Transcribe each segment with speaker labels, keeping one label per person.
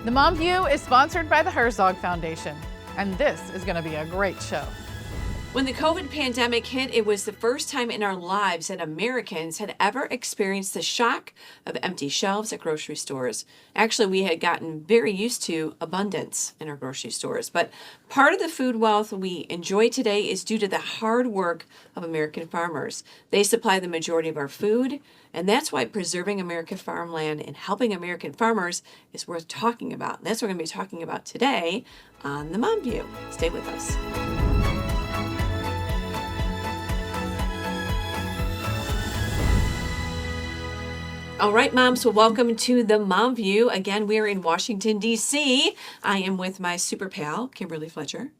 Speaker 1: The Mom View is sponsored by the Herzog Foundation, and this is going to be a great show.
Speaker 2: When the COVID pandemic hit, it was the first time in our lives that Americans had ever experienced the shock of empty shelves at grocery stores. Actually, we had gotten very used to abundance in our grocery stores. But part of the food wealth we enjoy today is due to the hard work of American farmers. They supply the majority of our food, and that's why preserving American farmland and helping American farmers is worth talking about. And that's what we're going to be talking about today on The Mom View. Stay with us. All right, moms, well, welcome to the Mom View. Again, we're in Washington, D.C. I am with my super pal, Kimberly Fletcher.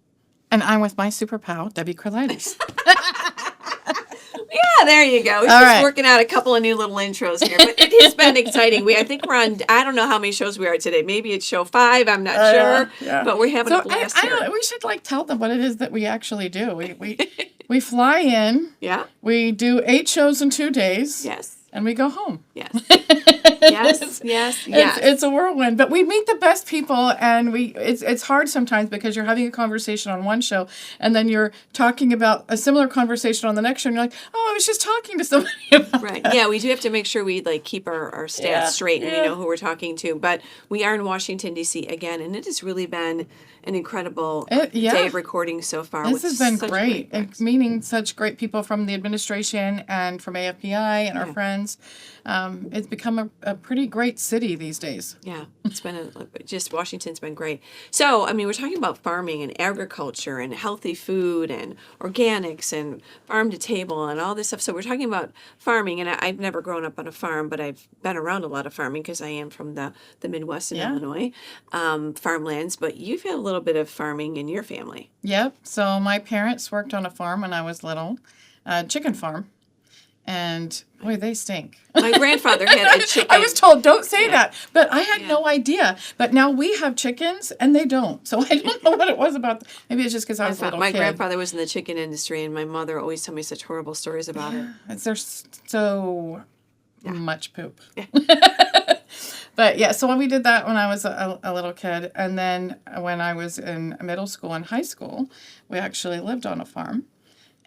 Speaker 1: And I'm with my super pal, Debbie Kraulidis.
Speaker 2: Yeah, there you go. We're just working out a couple of new little intros here, but it has been exciting. I think we're on, I don't know how many shows we are today. Maybe it's show 5, I'm not sure, but we're having a blast here.
Speaker 1: We should tell them what it is that we actually do. We fly in.
Speaker 2: Yeah.
Speaker 1: We do 8 shows in 2 days.
Speaker 2: Yes.
Speaker 1: And we go home.
Speaker 2: Yes. Yes.
Speaker 1: It's a whirlwind, but we meet the best people, and it's hard sometimes because you're having a conversation on one show, and then you're talking about a similar conversation on the next show, and you're like, oh, I was just talking to somebody about
Speaker 2: Right.
Speaker 1: that.
Speaker 2: Yeah, we do have to make sure we keep our stats straight and we know who we're talking to. But we are in Washington, D.C. again, and it has really been an incredible day of recording so far.
Speaker 1: This has been great. And meeting such great people from the administration and from AFPI and our friends. It's become a pretty great city these days.
Speaker 2: Yeah, it's been Washington's been great. So, we're talking about farming and agriculture and healthy food and organics and farm to table and all this stuff. So we're talking about farming, and I've never grown up on a farm, but I've been around a lot of farming because I am from the Midwest in Illinois, farmlands. But you've had a little bit of farming in your family.
Speaker 1: Yep. So my parents worked on a farm when I was little, chicken farm. And boy, they stink.
Speaker 2: My grandfather had a chicken.
Speaker 1: I was told, don't say that. But I had no idea. But now we have chickens, and they don't. So I don't know what it was about. Maybe it's just because I was a little
Speaker 2: kid. My grandfather was in the chicken industry, and my mother always told me such horrible stories about it.
Speaker 1: There's so much poop. Yeah. But so we did that when I was a little kid. And then when I was in middle school and high school, we actually lived on a farm.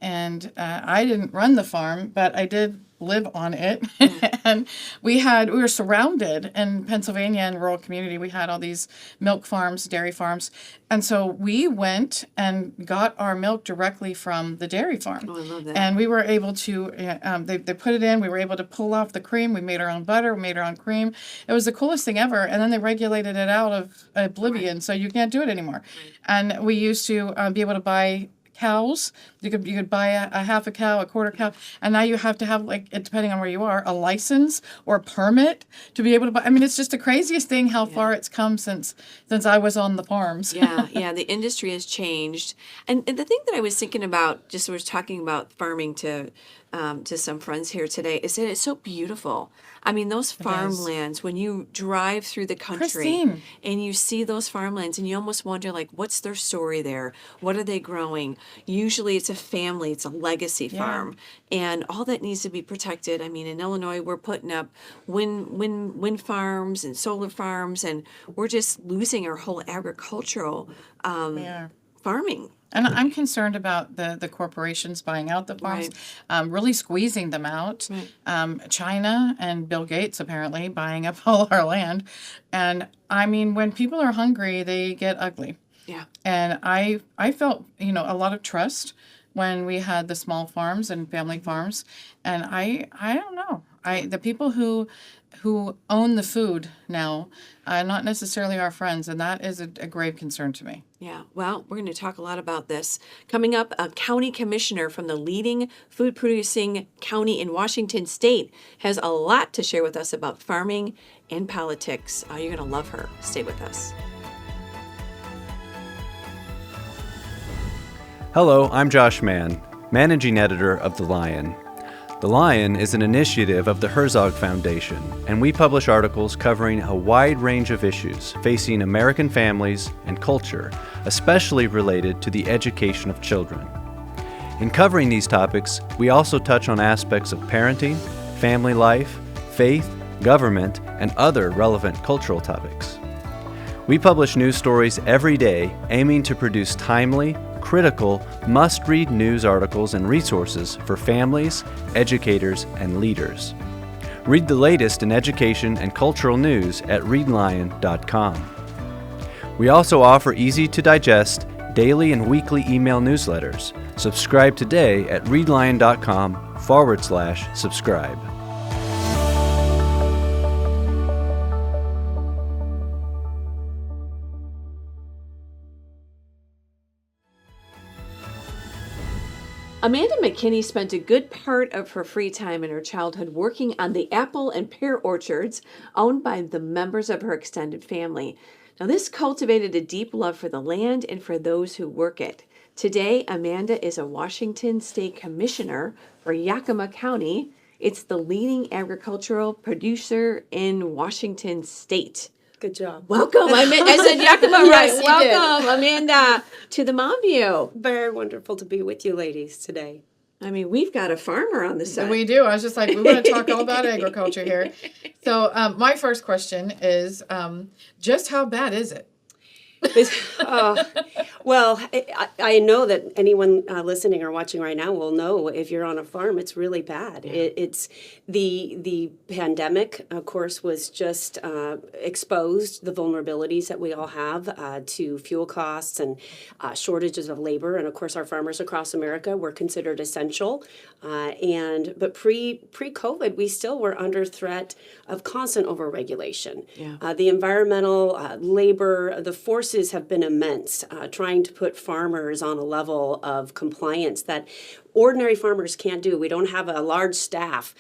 Speaker 1: And I didn't run the farm, but I did live on it. And we were surrounded in Pennsylvania and rural community. We had all these milk farms, dairy farms. And so we went and got our milk directly from the dairy farm.
Speaker 2: Oh, I love that.
Speaker 1: And we were able to, they put it in, we were able to pull off the cream. We made our own butter, we made our own cream. It was the coolest thing ever. And then they regulated it out of oblivion, so you can't do it anymore. Right. And we used to be able to buy cows. You could buy a half a cow, a quarter cow, and now you have to have, depending on where you are, a license or a permit to be able to buy. It's just the craziest thing how far it's come since I was on the farms.
Speaker 2: Yeah, the industry has changed. And the thing that I was thinking about, just was talking about farming to some friends here today, is that it's so beautiful. Those farmlands, when you drive through the country
Speaker 1: Pristine.
Speaker 2: And you see those farmlands, and you almost wonder, what's their story there? What are they growing? Usually it's a family, it's a legacy farm, and all that needs to be protected. In Illinois, we're putting up wind farms and solar farms, and we're just losing our whole agricultural farming.
Speaker 1: And I'm concerned about the corporations buying out the farms, really squeezing them out. Right. China and Bill Gates apparently buying up all our land. And when people are hungry, they get ugly.
Speaker 2: Yeah.
Speaker 1: And I felt, a lot of trust when we had the small farms and family farms. And I don't know. The people who own the food now are not necessarily our friends, and that is a grave concern to me.
Speaker 2: Yeah, well, we're going to talk a lot about this. Coming up, a county commissioner from the leading food-producing county in Washington State has a lot to share with us about farming and politics. You're going to love her. Stay with us.
Speaker 3: Hello, I'm Josh Mann, Managing Editor of The Lion. The Lion is an initiative of the Herzog Foundation, and we publish articles covering a wide range of issues facing American families and culture, especially related to the education of children. In covering these topics, we also touch on aspects of parenting, family life, faith, government, and other relevant cultural topics. We publish news stories every day, aiming to produce timely, critical, must-read news articles and resources for families, educators, and leaders. Read the latest in education and cultural news at readlion.com. We also offer easy-to-digest daily and weekly email newsletters. Subscribe today at readlion.com/subscribe.
Speaker 2: Amanda McKinney spent a good part of her free time in her childhood working on the apple and pear orchards owned by the members of her extended family. Now, this cultivated a deep love for the land and for those who work it. Today, Amanda is a Washington State Commissioner for Yakima County. It's the leading agricultural producer in Washington State.
Speaker 4: Good job.
Speaker 2: Welcome. I said Yakima,
Speaker 4: Yes,
Speaker 2: right?
Speaker 4: you
Speaker 2: Welcome, Amanda, to the Mom View.
Speaker 4: Very wonderful to be with you ladies today.
Speaker 2: I mean, we've got a farmer on the side.
Speaker 1: We do. I was just like, we want to talk all about agriculture here. So my first question is, just how bad is it?
Speaker 4: Well, I know that anyone listening or watching right now will know if you're on a farm, it's really bad. Yeah. It's the pandemic, of course, was just exposed the vulnerabilities that we all have to fuel costs and shortages of labor. And of course, our farmers across America were considered essential. But pre-COVID, we still were under threat of constant overregulation. Yeah. The environmental, labor, the forces have been immense, trying to put farmers on a level of compliance that ordinary farmers can't do. We don't have a large staff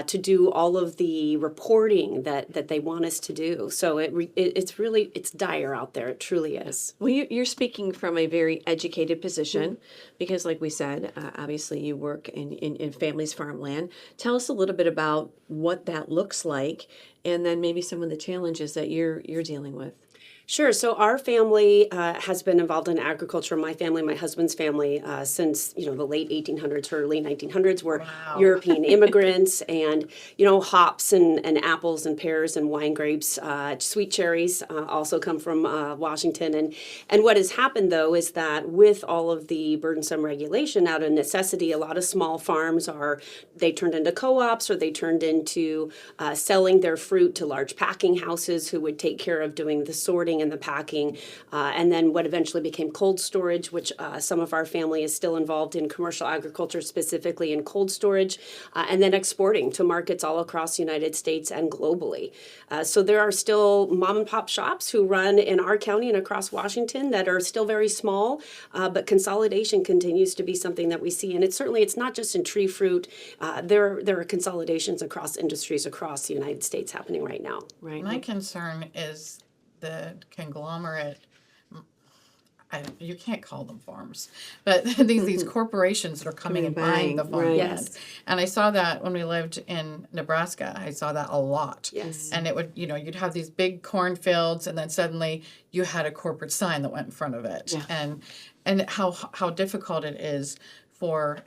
Speaker 4: to do all of the reporting that they want us to do. So it's dire out there. It truly is.
Speaker 2: Well, you're speaking from a very educated position because, like we said, obviously you work in families' farmland. Tell us a little bit about what that looks like, and then maybe some of the challenges that you're dealing with.
Speaker 4: Sure. So our family has been involved in agriculture. My family, my husband's family, since the late 1800s, early 1900s, were European immigrants, and hops and apples and pears and wine grapes, sweet cherries also come from Washington. And what has happened though is that with all of the burdensome regulation, out of necessity, a lot of small farms they turned into co-ops, or they turned into selling their fruit to large packing houses who would take care of doing the sorting and the packing, and then what eventually became cold storage, which some of our family is still involved in commercial agriculture, specifically in cold storage, and then exporting to markets all across the United States and globally. So there are still mom and pop shops who run in our county and across Washington that are still very small, but consolidation continues to be something that we see. And it's not just in tree fruit. There are consolidations across industries across the United States happening right now.
Speaker 2: Right.
Speaker 1: My concern is the conglomerate, you can't call them farms, but these corporations that are coming and buying the farmland.
Speaker 4: Right. Yes.
Speaker 1: And I saw that when we lived in Nebraska. I saw that a lot.
Speaker 4: Yes.
Speaker 1: And it would, you'd have these big cornfields, and then suddenly you had a corporate sign that went in front of it. Yeah. And how difficult it is for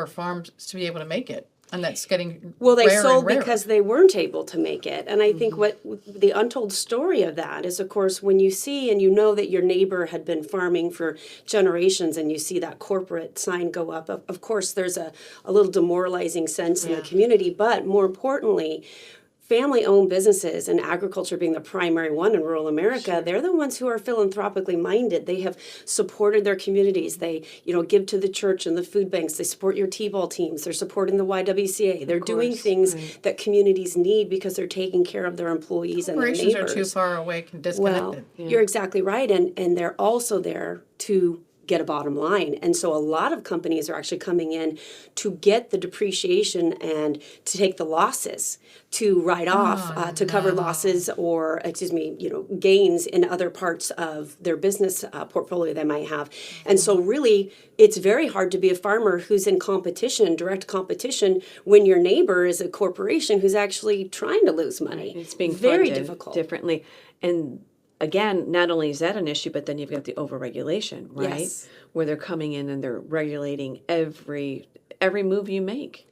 Speaker 1: farms to be able to make it. And that's getting
Speaker 4: they
Speaker 1: rarer
Speaker 4: sold
Speaker 1: and rarer.
Speaker 4: because they weren't able to make it. And I think what the untold story of that is, of course, when you see and you know that your neighbor had been farming for generations, and you see that corporate sign go up, of course, there's a little demoralizing sense in the community. But more importantly, family-owned businesses, and agriculture being the primary one in rural America, they're the ones who are philanthropically minded. They have supported their communities. They, give to the church and the food banks. They support your T-ball teams. They're supporting the YWCA. They're doing things that communities need because they're taking care of their employees and their neighbors.
Speaker 1: Corporations are too far away and disconnected.
Speaker 4: Well, you're exactly right. And they're also there to get a bottom line. And so a lot of companies are actually coming in to get the depreciation and to take the losses, to write off, to cover losses or, gains in other parts of their business portfolio they might have. And so really, it's very hard to be a farmer who's in competition, direct competition, when your neighbor is a corporation who's actually trying to lose money.
Speaker 2: It's being
Speaker 4: very
Speaker 2: funded
Speaker 4: difficult.
Speaker 2: Differently. And again, not only is that an issue, but then you've got the overregulation, right?
Speaker 4: Yes.
Speaker 2: Where they're coming in and they're regulating every move you make.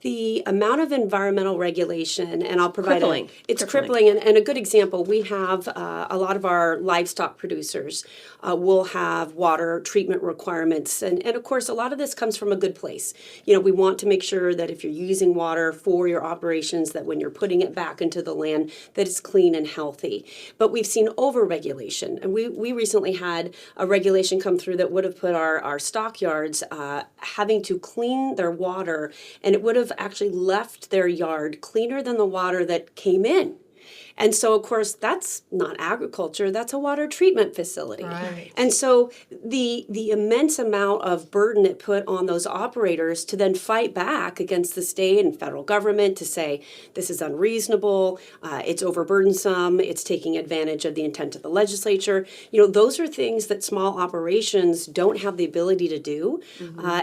Speaker 4: The amount of environmental regulation, and I'll provide
Speaker 2: Crippling.
Speaker 4: it's crippling. And a good example, we have a lot of our livestock producers will have water treatment requirements. And of course, a lot of this comes from a good place. You know, we want to make sure that if you're using water for your operations, that when you're putting it back into the land, that it's clean and healthy. But we've seen overregulation. And we recently had a regulation come through that would have put our stockyards having to clean their water, and it would have actually left their yard cleaner than the water that came in. And so, of course, that's not agriculture, that's a water treatment facility.
Speaker 1: Right.
Speaker 4: And so the immense amount of burden it put on those operators to then fight back against the state and federal government to say, this is unreasonable, it's overburdensome, it's taking advantage of the intent of the legislature. You know, those are things that small operations don't have the ability to do.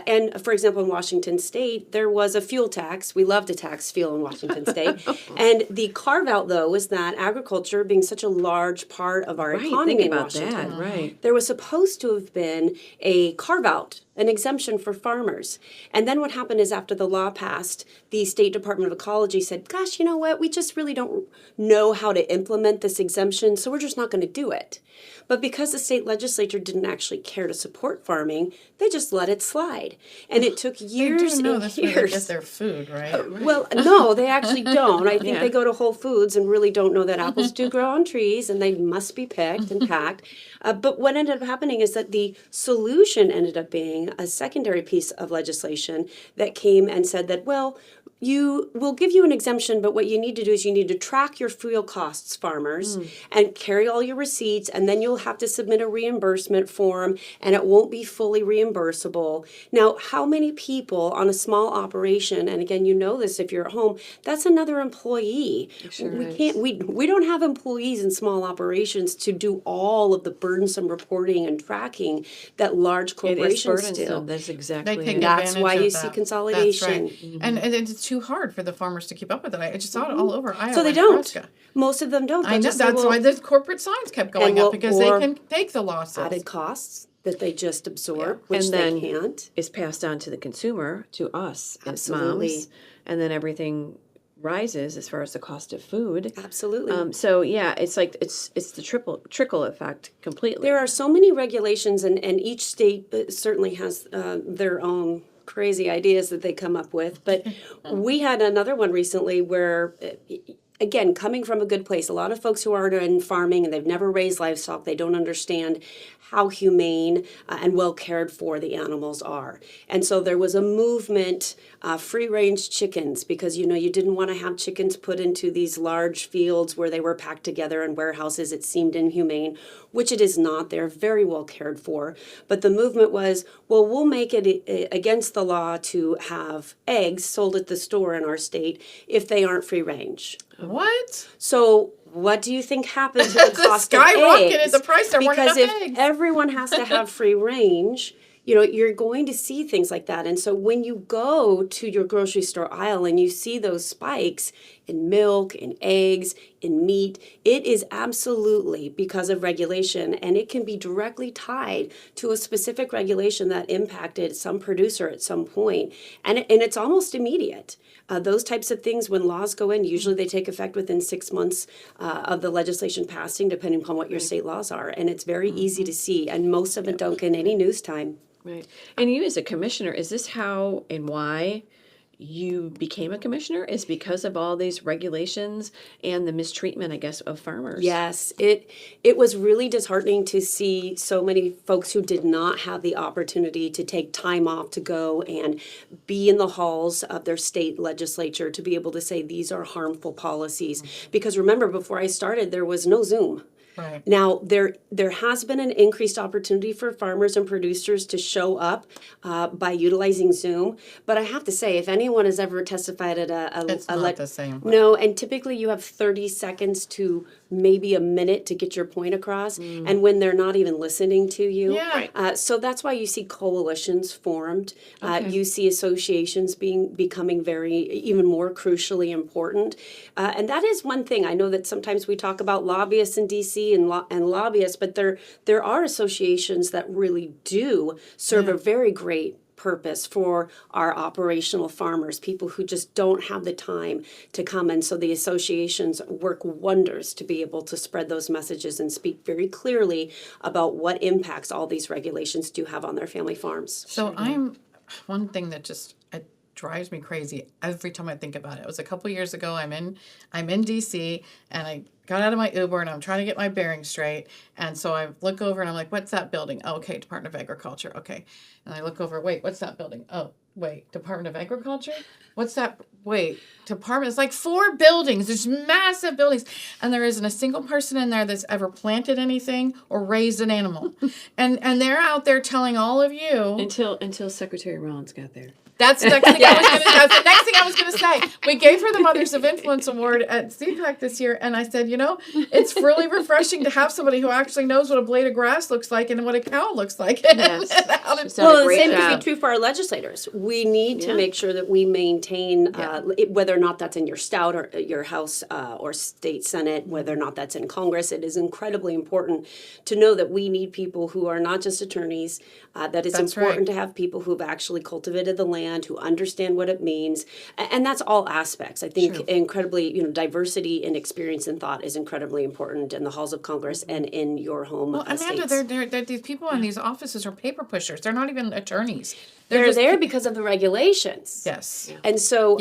Speaker 4: And for example, in Washington State, there was a fuel tax. We love to tax fuel in Washington State. And the carve out, though, is that agriculture being such a large part of our economy
Speaker 2: think
Speaker 4: in
Speaker 2: about
Speaker 4: Washington,
Speaker 2: that, right.
Speaker 4: there was supposed to have been a carve-out, an exemption for farmers. And then what happened is after the law passed, the State Department of Ecology said, gosh, you know what, we just really don't know how to implement this exemption, so we're just not going to do it. But because the state legislature didn't actually care to support farming, they just let it slide. And it took years
Speaker 1: They do know
Speaker 4: and
Speaker 1: that's where they
Speaker 4: years.
Speaker 1: get their food, right?
Speaker 4: Well, no, they actually don't. I think
Speaker 2: Yeah.
Speaker 4: they go to Whole Foods and really don't know that apples do grow on trees and they must be picked and packed. But what ended up happening is that the solution ended up being a secondary piece of legislation that came and said that, well, we'll give you an exemption, but what you need to do is you need to track your fuel costs, farmers, and carry all your receipts, and then you'll have to submit a reimbursement form, and it won't be fully reimbursable. Now, how many people on a small operation, and again, you know this if you're at home, that's another employee. We don't have employees in small operations to do all of the burdensome reporting and tracking that large
Speaker 2: It is
Speaker 4: corporations do.
Speaker 2: burdensome. That's exactly
Speaker 1: They take
Speaker 2: it.
Speaker 4: That's
Speaker 1: advantage
Speaker 4: why
Speaker 1: of
Speaker 4: you
Speaker 1: that.
Speaker 4: see consolidation.
Speaker 1: That's right. And it's too hard for the farmers to keep up with it. I just saw it all over Iowa.
Speaker 4: So they
Speaker 1: and
Speaker 4: don't.
Speaker 1: Nebraska.
Speaker 4: Most of them don't.
Speaker 1: I
Speaker 4: They'll
Speaker 1: know
Speaker 4: just say,
Speaker 1: that's
Speaker 4: well,
Speaker 1: why the corporate signs kept going
Speaker 4: And
Speaker 1: up because they
Speaker 4: or
Speaker 1: can take the losses.
Speaker 4: added costs that they just absorb, which
Speaker 2: And
Speaker 4: they
Speaker 2: then
Speaker 4: can't.
Speaker 2: it's passed on to the consumer, to us as
Speaker 4: Absolutely.
Speaker 2: moms, and then everything rises as far as the cost of food.
Speaker 4: Absolutely.
Speaker 2: So yeah, it's like it's the trickle effect completely.
Speaker 4: There are so many regulations, and each state certainly has their own crazy ideas that they come up with. But we had another one recently where, again, coming from a good place, a lot of folks who are in farming and they've never raised livestock, they don't understand how humane and well cared for the animals are. And so there was a movement, free-range chickens, because you didn't want to have chickens put into these large fields where they were packed together in warehouses. It seemed inhumane, which it is not. They're very well cared for. But the movement was, well, we'll make it against the law to have eggs sold at the store in our state if they aren't free-range.
Speaker 1: What?
Speaker 4: So what do you think happened to the cost of
Speaker 1: skyrocketed
Speaker 4: eggs?
Speaker 1: the price. There weren't
Speaker 4: Because
Speaker 1: enough
Speaker 4: if
Speaker 1: eggs.
Speaker 4: everyone has to have free range, you're going to see things like that. And so when you go to your grocery store aisle and you see those spikes in milk, in eggs, in meat, it is absolutely because of regulation, and it can be directly tied to a specific regulation that impacted some producer at some point. And it's almost immediate. Those types of things, when laws go in, usually they take effect within 6 months of the legislation passing, depending upon what your state laws are. And it's very easy to see, and most of it don't get any news time.
Speaker 2: Right. And you as a commissioner, is this how and why you became a commissioner? Is because of all these regulations and the mistreatment, I guess, of farmers?
Speaker 4: Yes, it was really disheartening to see so many folks who did not have the opportunity to take time off to go and be in the halls of their state legislature to be able to say these are harmful policies. Because remember, before I started, there was no Zoom.
Speaker 1: Right.
Speaker 4: Now, there has been an increased opportunity for farmers and producers to show up by utilizing Zoom. But I have to say, if anyone has ever testified at
Speaker 1: It's not the same.
Speaker 4: No, and typically you have 30 seconds to maybe a minute to get your point across, and when they're not even listening to you.
Speaker 1: Yeah. Right.
Speaker 4: So that's why you see coalitions formed. You see associations becoming even more crucially important. And that is one thing. I know that sometimes we talk about lobbyists in D.C. and lobbyists, but there are associations that really do serve a very great purpose for our operational farmers, people who just don't have the time to come. And so the associations work wonders to be able to spread those messages and speak very clearly about what impacts all these regulations do have on their family farms.
Speaker 1: So one thing that just it drives me crazy every time I think about it. It was a couple years ago. I'm in DC, and I got out of my Uber, and I'm trying to get my bearings straight. And so I look over and I'm like, what's that building? Oh, okay, Department of Agriculture. Okay. And I look over, wait, what's that building? Oh, wait, Department of Agriculture? What's that? Wait, Department. It's like 4 buildings. There's massive buildings. And there isn't a single person in there that's ever planted anything or raised an animal. and they're out there telling all of you.
Speaker 2: Until Secretary Rollins got there.
Speaker 1: That's the next thing that's the next thing I was going to say. We gave her the Mothers of Influence Award at CPAC this year, and I said, it's really refreshing to have somebody who actually knows what a blade of grass looks like and what a cow looks like.
Speaker 2: Yes.
Speaker 4: Well, the same could be true for our legislators. We need to make sure that we maintain, whether or not that's in your state or your House or state Senate, whether or not that's in Congress, it is incredibly important to know that we need people who are not just attorneys, that it's important to have people who've actually cultivated the land, who understand what it means, and that's all aspects. I think incredibly, diversity in experience and thought is incredibly important in the halls of Congress and in your home.
Speaker 1: Well, Amanda, they're these people in these offices are paper pushers. They're not even attorneys.
Speaker 4: They're there because of the regulations.
Speaker 1: Yes.
Speaker 4: And so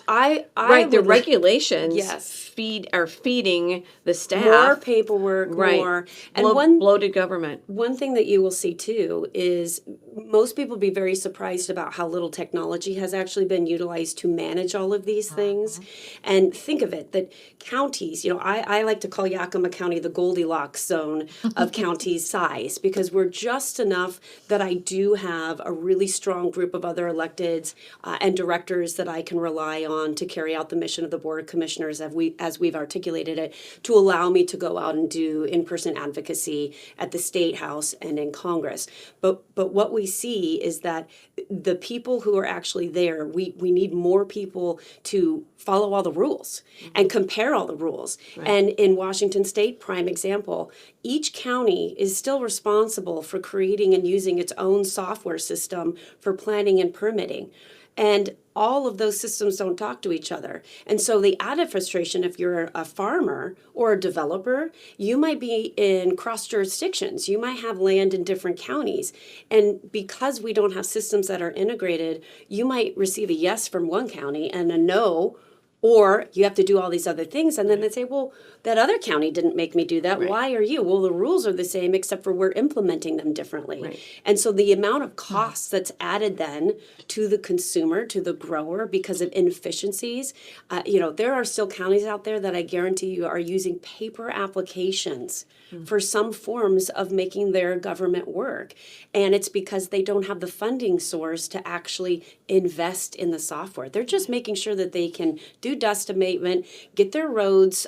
Speaker 4: I
Speaker 2: the regulations
Speaker 4: yes.
Speaker 2: are feeding the staff
Speaker 4: more paperwork, more and
Speaker 2: bloated government.
Speaker 4: One thing that you will see too is most people be very surprised about how little technology has actually been utilized to manage all of these things. And think of it that counties, I like to call Yakima County the Goldilocks zone of county size, because we're just enough that I do have a really strong group of other electeds and directors that I can rely on to carry out the mission of the Board of Commissioners as we've articulated it, to allow me to go out and do in-person advocacy at the State House and in Congress. But what we see is that the people who are actually there, we need more people to follow all the rules and compare all the rules. Right. And in Washington State, prime example, each county is still responsible for creating and using its own software system for planning and permitting. And all of those systems don't talk to each other. And so the added frustration, if you're a farmer or a developer, you might be in cross jurisdictions. You might have land in different counties. And because we don't have systems that are integrated, you might receive a yes from one county and a no, or you have to do all these other things. And then they say, well, that other county didn't make me do that. Right. Why are you? Well, the rules are the same, except for we're implementing them differently. Right. And so the amount of costs that's added then to the consumer, to the grower, because of inefficiencies, there are still counties out there that I guarantee you are using paper applications for some forms of making their government work. And it's because they don't have the funding source to actually invest in the software. They're just making sure that they can do dust abatement, get their roads,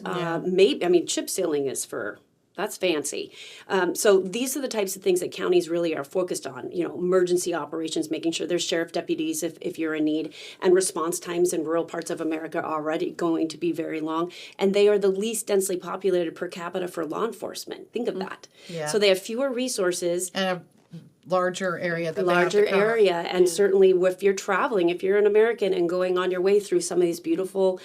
Speaker 4: chip sealing that's fancy. So these are the types of things that counties really are focused on, emergency operations, making sure there's sheriff deputies if you're in need, and response times in rural parts of America are already going to be very long. And they are the least densely populated per capita for law enforcement. Think of that. Yeah. So they have fewer resources.
Speaker 1: And a larger area.
Speaker 4: And certainly if you're traveling, if you're an American and going on your way through some of these beautiful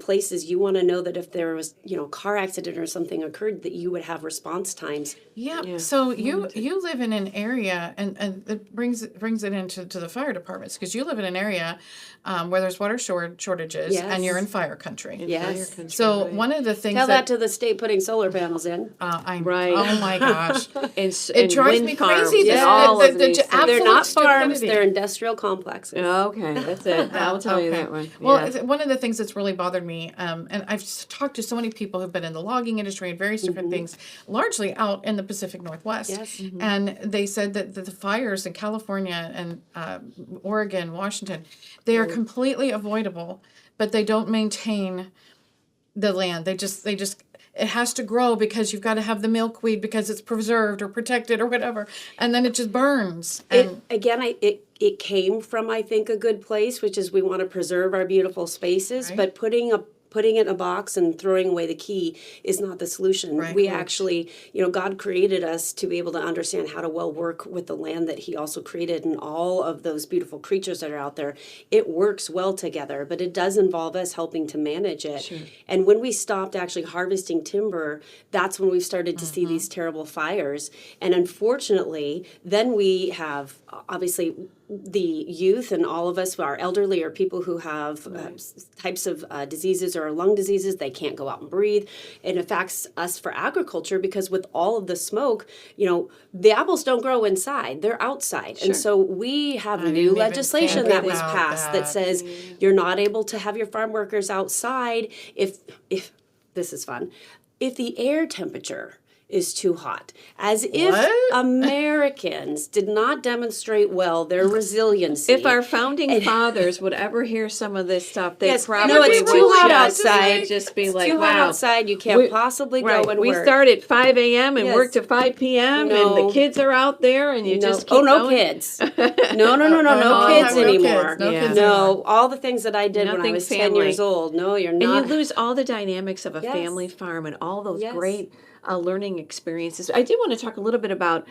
Speaker 4: places, you want to know that if there was car accident or something occurred, that you would have response times.
Speaker 1: Yeah. So you live in an area, and it brings it into the fire departments, because you live in an area where there's water shortages, and you're in fire country.
Speaker 4: Yes.
Speaker 1: So one of the things
Speaker 4: tell that to the state putting solar panels in.
Speaker 2: Right.
Speaker 1: Oh my gosh.
Speaker 2: It
Speaker 1: drives me crazy.
Speaker 4: They're not farms, they're industrial complexes.
Speaker 2: Okay, that's it. I'll tell you that one.
Speaker 1: Well, one of the things that's really bothered me, and I've talked to so many people who've been in the logging industry and various different things, largely out in the Pacific Northwest.
Speaker 4: Yes.
Speaker 1: And they said that the fires in California and Oregon, Washington, they are completely avoidable, but they don't maintain the land. They just it has to grow because you've got to have the milkweed because it's preserved or protected or whatever, and then it just burns. And
Speaker 4: it came from, I think, a good place, which is we want to preserve our beautiful spaces, but putting putting it in a box and throwing away the key is not the solution.
Speaker 1: Right.
Speaker 4: We actually, God created us to be able to understand how to well work with the land that he also created and all of those beautiful creatures that are out there. It works well together, but it does involve us helping to manage it.
Speaker 2: Sure.
Speaker 4: And when we stopped actually harvesting timber, that's when we started to see these terrible fires. And unfortunately, then we have obviously the youth and all of us, our elderly, or people who have types of diseases or lung diseases, they can't go out and breathe. It affects us for agriculture because with all of the smoke, the apples don't grow inside, they're outside. And so we have new legislation that was passed that says you're not able to have your farm workers outside if this is fun, if the air temperature is too hot, as if Americans did not demonstrate well their resiliency.
Speaker 2: If our founding fathers would ever hear some of this stuff, they probably
Speaker 4: it's too hot outside.
Speaker 2: Would just be
Speaker 4: It's
Speaker 2: like,
Speaker 4: too hot
Speaker 2: wow.
Speaker 4: outside. You can't possibly go and
Speaker 2: we
Speaker 4: work.
Speaker 2: start at 5 a.m. and work to 5 p.m.
Speaker 4: No.
Speaker 2: and the kids are out there and you just keep
Speaker 4: no
Speaker 2: going.
Speaker 4: kids. No kids anymore.
Speaker 1: No kids
Speaker 4: No, all the things that I did when I
Speaker 2: Nothing
Speaker 4: was 10
Speaker 2: family.
Speaker 4: years old. No, you're
Speaker 2: And
Speaker 4: not.
Speaker 2: you lose all the dynamics of a
Speaker 4: Yes.
Speaker 2: family farm and all those
Speaker 4: Yes.
Speaker 2: great learning experiences. I did want to talk a little bit about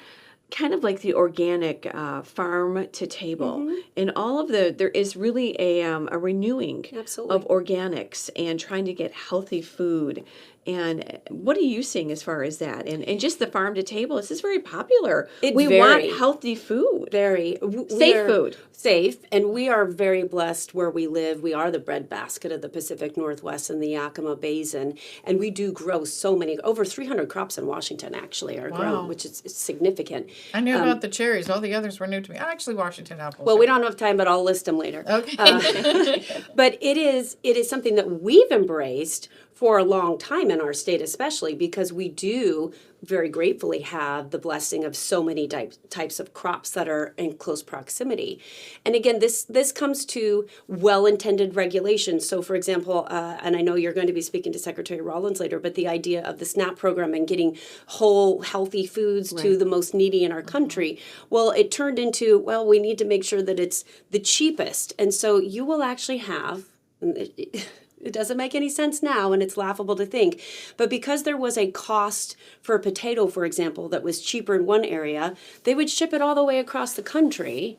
Speaker 2: kind of like the organic farm to table and all of there is really a renewing
Speaker 4: Absolutely.
Speaker 2: of organics and trying to get healthy food. And what are you seeing as far as that? And just the farm to table, this is very popular. We want healthy food.
Speaker 4: Very.
Speaker 2: Safe food.
Speaker 4: Safe. And we are very blessed where we live. We are the breadbasket of the Pacific Northwest and the Yakima Basin. And we do grow so many, over 300 crops in Washington actually are grown, which is significant.
Speaker 1: I knew about the cherries. All the others were new to me. Actually, Washington apples.
Speaker 4: Well, we don't have time, but I'll list them later.
Speaker 1: Okay.
Speaker 4: But it is something that we've embraced for a long time in our state, especially because we do very gratefully have the blessing of so many types of crops that are in close proximity. And again, this comes to well-intended regulations. So for example, and I know you're going to be speaking to Secretary Rollins later, but the idea of the SNAP program and getting whole, healthy foods to the most needy in our country, well, it turned into, well, we need to make sure that it's the cheapest. And so you will actually have... It doesn't make any sense now, and it's laughable to think. But because there was a cost for a potato, for example, that was cheaper in one area, they would ship it all the way across the country,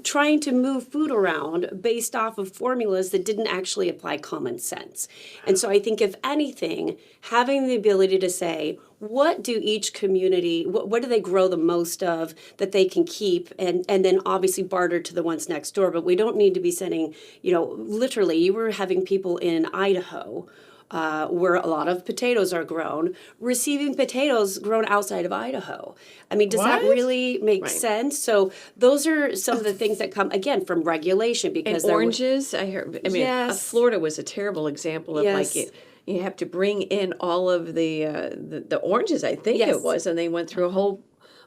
Speaker 4: trying to move food around based off of formulas that didn't actually apply common sense. And so I think, if anything, having the ability to say, what do each community, what do they grow the most of that they can keep, and then obviously barter to the ones next door. But we don't need to be sending, literally, you were having people in Idaho where a lot of potatoes are grown, receiving potatoes grown outside of Idaho. I mean, does that really make sense? So those are some of the things that come, again, from regulation. Because
Speaker 2: and oranges, Florida was a terrible example of you have to bring in all of the oranges, I think it was, and they went through a whole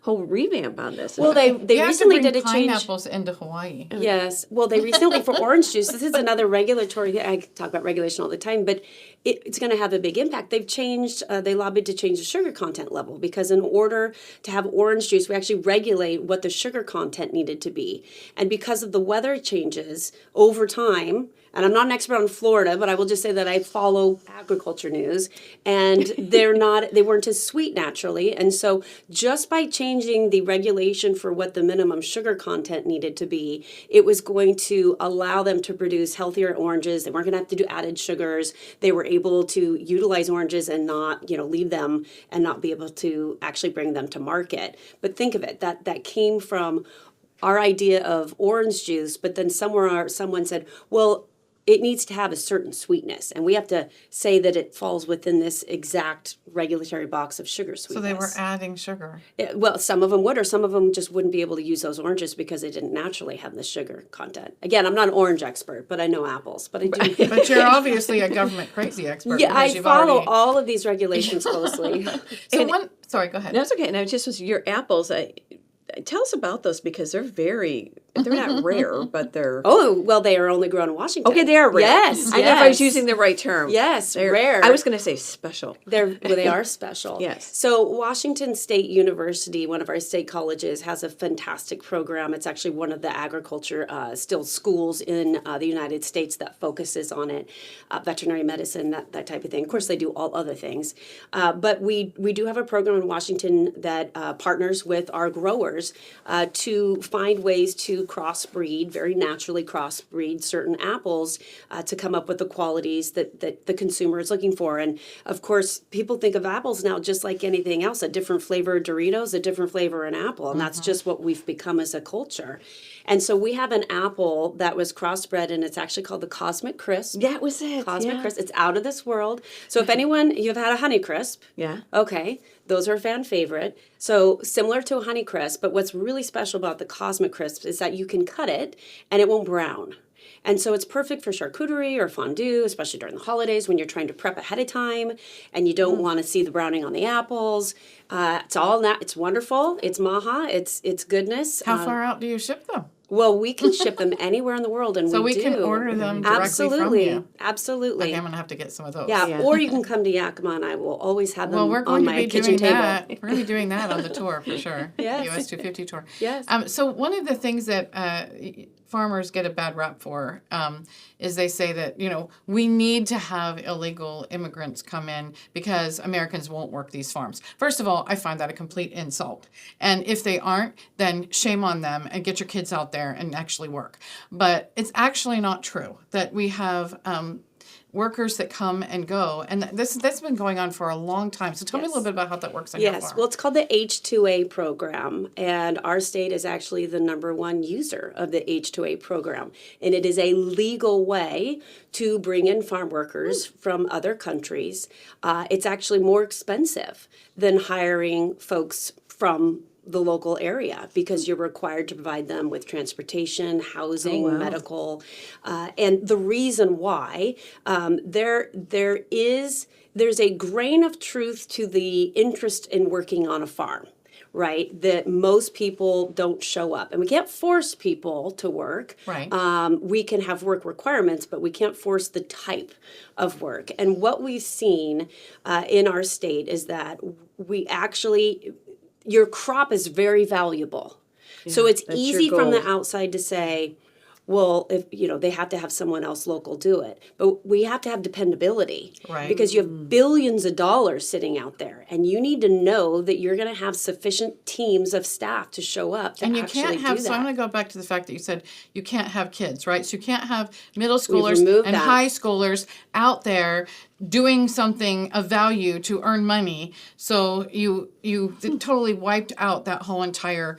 Speaker 2: revamp on this.
Speaker 4: Well, they recently did a change.
Speaker 1: Pineapples into Hawaii.
Speaker 4: Yes. Well, they recently, for orange juice, this is another regulatory, I talk about regulation all the time, but it's going to have a big impact. They've changed, they lobbied to change the sugar content level, because in order to have orange juice, we actually regulate what the sugar content needed to be. And because of the weather changes over time, and I'm not an expert on Florida, but I will just say that I follow agriculture news, and they weren't as sweet naturally. And so just by changing the regulation for what the minimum sugar content needed to be, it was going to allow them to produce healthier oranges. They weren't going to have to do added sugars. They were able to utilize oranges and not, leave them and not be able to actually bring them to market. But think of it, that came from our idea of orange juice, but then someone said, well, it needs to have a certain sweetness, and we have to say that it falls within this exact regulatory box of sugar sweetness.
Speaker 1: So they were adding sugar.
Speaker 4: Well, some of them would, or some of them just wouldn't be able to use those oranges because they didn't naturally have the sugar content. Again, I'm not an orange expert, but I know apples. But I do.
Speaker 1: But you're obviously a government crazy expert.
Speaker 4: Yeah, I follow all of these regulations closely.
Speaker 1: Sorry, go ahead.
Speaker 2: That's okay. And I just was your apples.
Speaker 5: tell us about those because they're not rare, but they're.
Speaker 4: Oh, well, they are only grown in Washington.
Speaker 5: Okay, they are rare.
Speaker 4: Yes,
Speaker 5: I don't know if I was using the right term.
Speaker 4: Yes,
Speaker 5: They're
Speaker 4: rare.
Speaker 5: I was going to say special.
Speaker 4: They are special.
Speaker 5: Yes.
Speaker 4: So Washington State University, one of our state colleges, has a fantastic program. It's actually one of the agriculture still schools in the United States that focuses on it, veterinary medicine, that type of thing. Of course, they do all other things, but we do have a program in Washington that partners with our growers to find ways to crossbreed, very naturally crossbreed certain apples to come up with the qualities that the consumer is looking for. And of course, people think of apples now just like anything else, a different flavor of Doritos, a different flavor in apple. And that's just what we've become as a culture. And so we have an apple that was crossbred, and it's actually called the Cosmic Crisp.
Speaker 5: That was it.
Speaker 4: Cosmic Crisp. It's out of this world. So if you've had a Honey Crisp.
Speaker 5: Yeah.
Speaker 4: Okay. Those are a fan favorite. So similar to a Honey Crisp, but what's really special about the Cosmic Crisp is that you can cut it and it won't brown. And so it's perfect for charcuterie or fondue, especially during the holidays when you're trying to prep ahead of time and you don't want to see the browning on the apples. It's all that. It's wonderful. It's maha. It's goodness.
Speaker 1: How far out do you ship them?
Speaker 4: Well, we can ship them anywhere in the world, and
Speaker 1: So we
Speaker 4: do.
Speaker 1: can order them directly
Speaker 4: Absolutely.
Speaker 1: from you.
Speaker 4: Absolutely.
Speaker 1: Okay, I'm gonna have to get some of those.
Speaker 4: Yeah, or you can come to Yakima, and I will always have them
Speaker 1: Well, we're
Speaker 4: on
Speaker 1: going to
Speaker 4: my
Speaker 1: be
Speaker 4: kitchen
Speaker 1: doing
Speaker 4: table.
Speaker 1: that. We're going to be doing that on the tour for sure.
Speaker 4: Yes.
Speaker 1: US 250 tour.
Speaker 4: Yes.
Speaker 1: So one of the things that farmers get a bad rap for is they say that, we need to have illegal immigrants come in because Americans won't work these farms. First of all, I find that a complete insult. And if they aren't, then shame on them and get your kids out there and actually work. But it's actually not true that we have workers that come and go, and that's been going on for a long time. So tell me a little bit about how that works on your farm.
Speaker 4: Yes, well, it's called the H-2A program, and our state is actually the #1 user of the H-2A program, and it is a legal way to bring in farm workers from other countries. It's actually more expensive than hiring folks from the local area because you're required to provide them with transportation, housing, medical, and the reason why there's a grain of truth to the interest in working on a farm. Right, that most people don't show up, and we can't force people to work.
Speaker 1: Right.
Speaker 4: We can have work requirements, but we can't force the type of work. And what we've seen in our state is that your crop is very valuable. So it's easy from the outside to say, well, if they have to have someone else local do it. But we have to have dependability.
Speaker 1: Right.
Speaker 4: Because you have billions of dollars sitting out there, and you need to know that you're going to have sufficient teams of staff to show up to
Speaker 1: And you
Speaker 4: actually
Speaker 1: can't have,
Speaker 4: do
Speaker 1: so
Speaker 4: that.
Speaker 1: I'm going to go back to the fact that you said you can't have kids, right? So you can't have middle schoolers
Speaker 4: removed
Speaker 1: and
Speaker 4: that.
Speaker 1: high schoolers out there doing something of value to earn money. So you totally wiped out that whole entire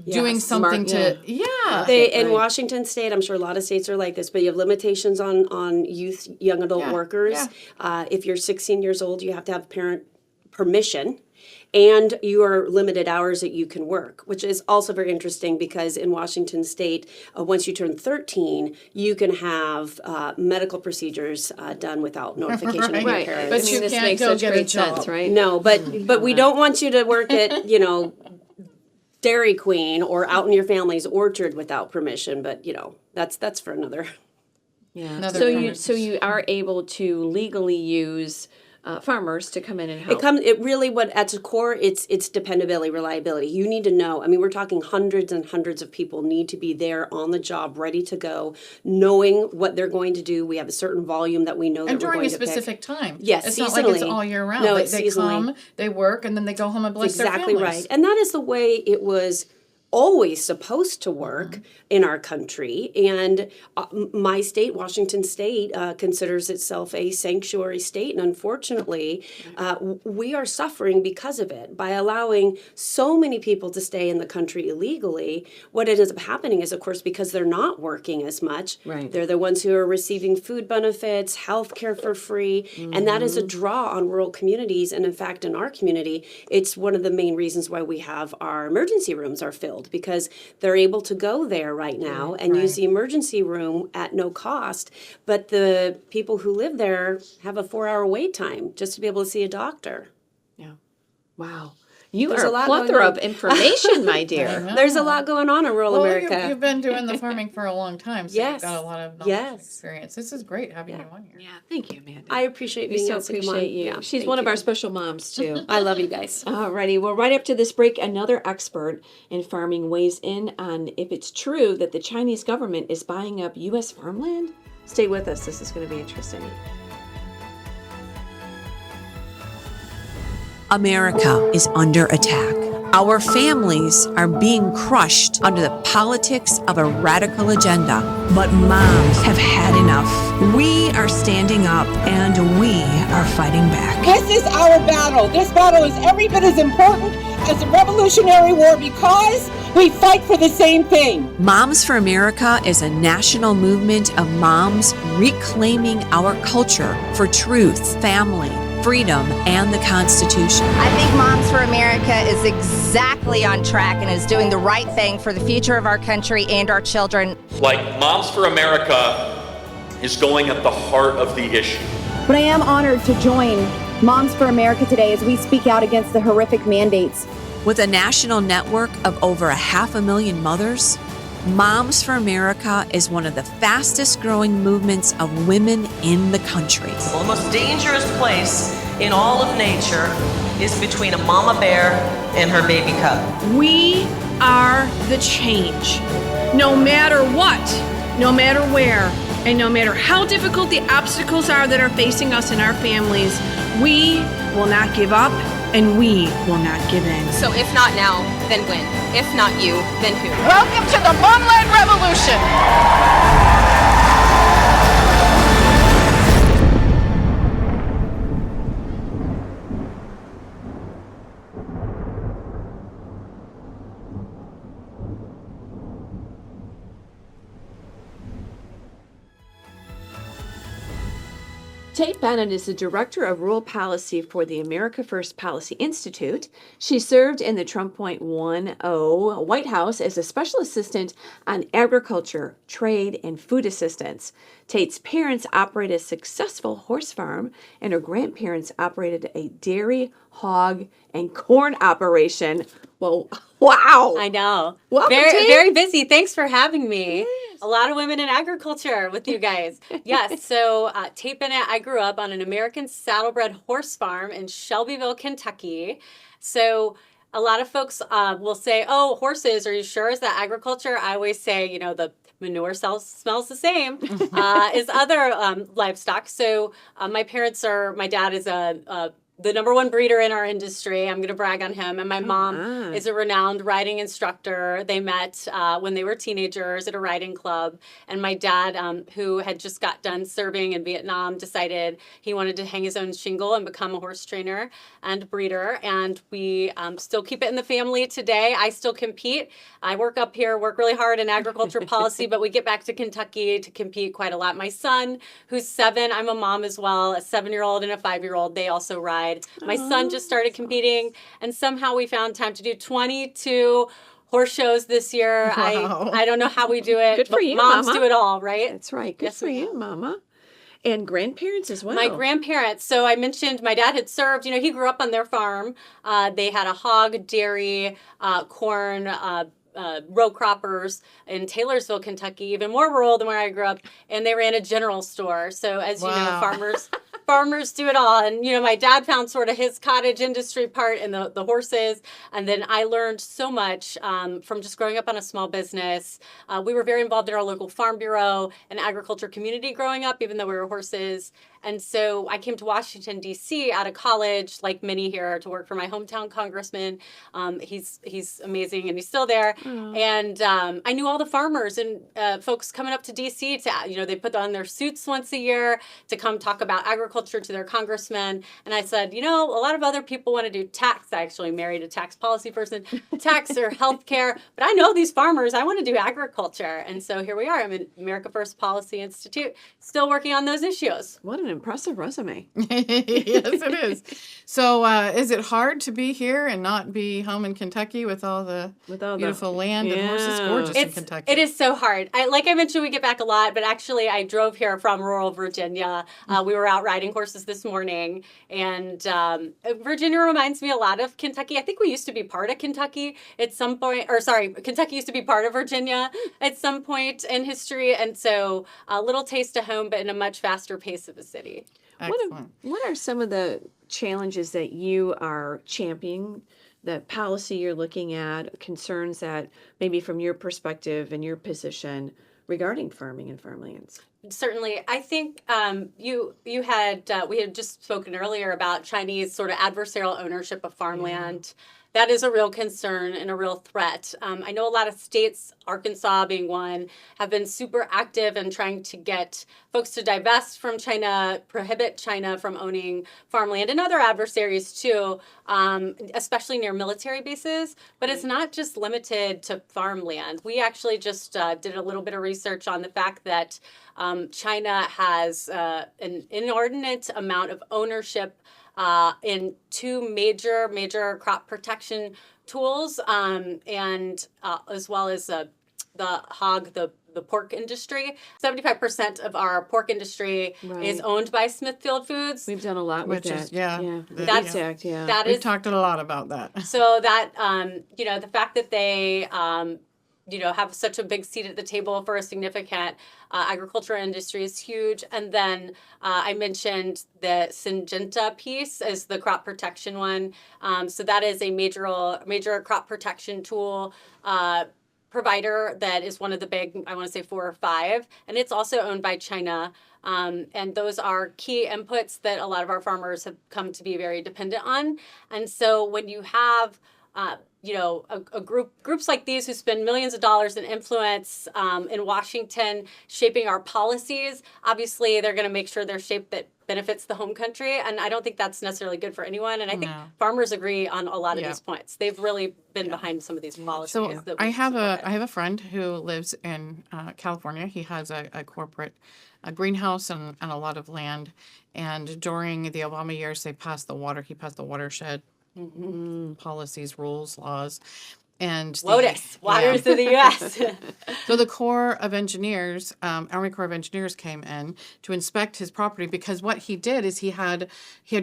Speaker 1: doing something
Speaker 4: In Washington State, I'm sure a lot of states are like this, but you have limitations on youth, young adult workers.
Speaker 1: Yeah.
Speaker 4: If you're 16 years old, you have to have parent permission. And you are limited hours that you can work, which is also very interesting because in Washington State, once you turn 13, you can have medical procedures done without notification of your
Speaker 5: Right.
Speaker 4: parents.
Speaker 1: But
Speaker 5: I mean,
Speaker 1: you
Speaker 5: this
Speaker 1: can't
Speaker 5: makes
Speaker 1: go
Speaker 5: such
Speaker 1: get a
Speaker 5: great
Speaker 1: job.
Speaker 5: sense, right?
Speaker 4: No, but we don't want you to work at, Dairy Queen or out in your family's orchard without permission, but that's for another.
Speaker 5: Yeah.
Speaker 1: Another
Speaker 5: So
Speaker 1: conversation.
Speaker 5: you are able to legally use farmers to come in and help.
Speaker 4: It really, what at its core, it's dependability, reliability. You need to know. I mean, we're talking hundreds and hundreds of people need to be there on the job, ready to go, knowing what they're going to do. We have a certain volume that we know
Speaker 1: And
Speaker 4: that we're
Speaker 1: during
Speaker 4: going
Speaker 1: a
Speaker 4: to pick.
Speaker 1: specific time.
Speaker 4: Yes,
Speaker 1: It's not like it's
Speaker 4: seasonally.
Speaker 1: all year round.
Speaker 4: No,
Speaker 1: they
Speaker 4: it's
Speaker 1: they
Speaker 4: seasonally.
Speaker 1: come, they work, and then they go home and bless
Speaker 4: Exactly
Speaker 1: their families.
Speaker 4: right. And that is the way it was always supposed to work in our country. And my state, Washington State, considers itself a sanctuary state. And unfortunately, we are suffering because of it. By allowing so many people to stay in the country illegally, what ends up happening is, of course, because they're not working as much,
Speaker 5: Right.
Speaker 4: they're the ones who are receiving food benefits, health care for free. And that is a draw on rural communities. And in fact, in our community, it's one of the main reasons why we have our emergency rooms are filled, because they're able to go there right now and use the emergency room at no cost. But the people who live there have a 4-hour wait time just to be able to see a doctor.
Speaker 5: Yeah. Wow. You
Speaker 4: There's
Speaker 5: are
Speaker 4: a
Speaker 5: a
Speaker 4: lot
Speaker 5: plethora
Speaker 4: going
Speaker 5: of
Speaker 4: on.
Speaker 5: information, my dear.
Speaker 4: There's a lot going on in rural
Speaker 1: Well,
Speaker 4: America.
Speaker 1: you've been doing the farming for a long time, so
Speaker 4: Yes.
Speaker 1: you've got a lot of knowledge and
Speaker 4: Yes.
Speaker 1: experience. This is great having you on here.
Speaker 2: Yeah, thank you, Amanda.
Speaker 4: I appreciate
Speaker 5: We
Speaker 4: being
Speaker 5: so
Speaker 4: asked to come on.
Speaker 5: appreciate you.
Speaker 4: Yeah,
Speaker 5: She's
Speaker 4: thank
Speaker 5: one of
Speaker 4: you.
Speaker 5: our special moms, too.
Speaker 4: I love you guys.
Speaker 2: Alrighty, well, right after this break, another expert in farming weighs in on if it's true that the Chinese government is buying up U.S. farmland. Stay with us. This is going to be interesting. America is under attack. Our families are being crushed under the politics of a radical agenda. But moms have had enough. We are standing up and we are fighting back.
Speaker 6: This is our battle. This battle is every bit as important as the Revolutionary War because we fight for the same thing.
Speaker 2: Moms for America is a national movement of moms reclaiming our culture for truth, family, freedom, and the Constitution.
Speaker 7: I think Moms for America is exactly on track and is doing the right thing for the future of our country and our children.
Speaker 8: Like Moms for America is going at the heart of the issue.
Speaker 9: But I am honored to join Moms for America today as we speak out against the horrific mandates.
Speaker 2: With a national network of over 500,000 mothers, Moms for America is one of the fastest growing movements of women in the country.
Speaker 10: The most dangerous place in all of nature is between a mama bear and her baby cub.
Speaker 11: We are the change. No matter what, no matter where, and no matter how difficult the obstacles are that are facing us and our families, we will not give up and we will not give in.
Speaker 12: So if not now, then when? If not you, then who?
Speaker 11: Welcome to the Farmland Revolution!
Speaker 2: Tate Bennett is the Director of Rural Policy for the America First Policy Institute. She served in the Trump .10 White House as a Special Assistant on Agriculture, Trade, and Food Assistance. Tate's parents operated a successful horse farm, and her grandparents operated a dairy, hog, and corn operation. Well, wow.
Speaker 13: I know.
Speaker 2: Welcome,
Speaker 13: very,
Speaker 2: Tate.
Speaker 13: very busy. Thanks for having me. A lot of women in agriculture with you guys. Yes, so Tate Bennett, I grew up on an American saddlebred horse farm in Shelbyville, Kentucky. So a lot of folks will say, oh, horses, are you sure? Is that agriculture? I always say, you know, the manure smells the same as other livestock. So my dad is the number one breeder in our industry. I'm going to brag on him. And my mom is a renowned riding instructor. They met when they were teenagers at a riding club. And my dad, who had just got done serving in Vietnam, decided he wanted to hang his own shingle and become a horse trainer and breeder. And we still keep it in the family today. I still compete. I work up here, work really hard in agriculture policy, but we get back to Kentucky to compete quite a lot. My son, who's 7, I'm a mom as well, a 7-year-old and a 5-year-old, they also ride. My son just started competing, and somehow we found time to do 22 horse shows this year.
Speaker 2: Wow.
Speaker 13: I don't know how we do it.
Speaker 2: Good for you,
Speaker 13: Moms
Speaker 2: Mama.
Speaker 13: do it all, right?
Speaker 2: That's right. Good
Speaker 13: Yes,
Speaker 2: for you, Mama. And grandparents as well.
Speaker 13: My grandparents. So I mentioned my dad had served, he grew up on their farm. They had a hog, dairy, corn, row croppers in Taylorsville, Kentucky, even more rural than where I grew up. And they ran a general store. So as you know, farmers do it all. And, my dad found sort of his cottage industry part in the horses. And then I learned so much from just growing up on a small business. We were very involved in our local farm bureau and agriculture community growing up, even though we were horses. And so I came to Washington, D.C. out of college, like many here, to work for my hometown congressman. He's amazing, and he's still there. And I knew all the farmers and folks coming up to D.C. to, they put on their suits once a year to come talk about agriculture to their congressmen. And I said, a lot of other people want to do tax. I actually married a tax policy person, tax or healthcare. But I know these farmers. I want to do agriculture. And so here we are. I'm at America First Policy Institute, still working on those issues.
Speaker 2: What an
Speaker 5: impressive resume.
Speaker 1: Yes, it is. So, is it hard to be here and not be home in Kentucky with all the beautiful land and horses? Gorgeous in Kentucky.
Speaker 13: It is so hard. Like I mentioned, we get back a lot, but actually I drove here from rural Virginia. We were out riding horses this morning, and Virginia reminds me a lot of Kentucky. I think we used to be part of Kentucky at some point, Kentucky used to be part of Virginia at some point in history, and so a little taste of home, but in a much faster pace of a city.
Speaker 5: What are some of the challenges that you are championing, the policy you're looking at, concerns that maybe from your perspective and your position regarding farming and farmlands?
Speaker 13: Certainly. I think we had just spoken earlier about Chinese sort of adversarial ownership of farmland. That is a real concern and a real threat. I know a lot of states, Arkansas being one, have been super active in trying to get folks to divest from China, prohibit China from owning farmland, and other adversaries too, especially near military bases. But it's not just limited to farmland. We actually just did a little bit of research on the fact that China has an inordinate amount of ownership in two major crop protection tools, and as well as the pork industry. 75% of our pork industry is owned by Smithfield Foods.
Speaker 5: We've done a lot with that.
Speaker 1: We've talked a lot about that.
Speaker 13: So that, the fact that they, have such a big seat at the table for a significant agriculture industry is huge. And then I mentioned the Syngenta piece as the crop protection one. So that is a major crop protection tool provider that is one of the big, I want to say 4 or 5, and it's also owned by China. And those are key inputs that a lot of our farmers have come to be very dependent on. And so when you have groups like these who spend millions of dollars in influence in Washington shaping our policies, obviously they're going to make sure they're shaped that benefits the home country. And I don't think that's necessarily good for anyone. And I think farmers agree on a lot of these points. They've really been behind some of these policies.
Speaker 1: So I have a friend who lives in California. He has a corporate greenhouse and a lot of land. And during the Obama years, he passed the watershed policies, rules, laws, and
Speaker 13: WOTUS, Waters of the U.S.
Speaker 1: So the Corps of Engineers, Army Corps of Engineers, came in to inspect his property because what he did is he had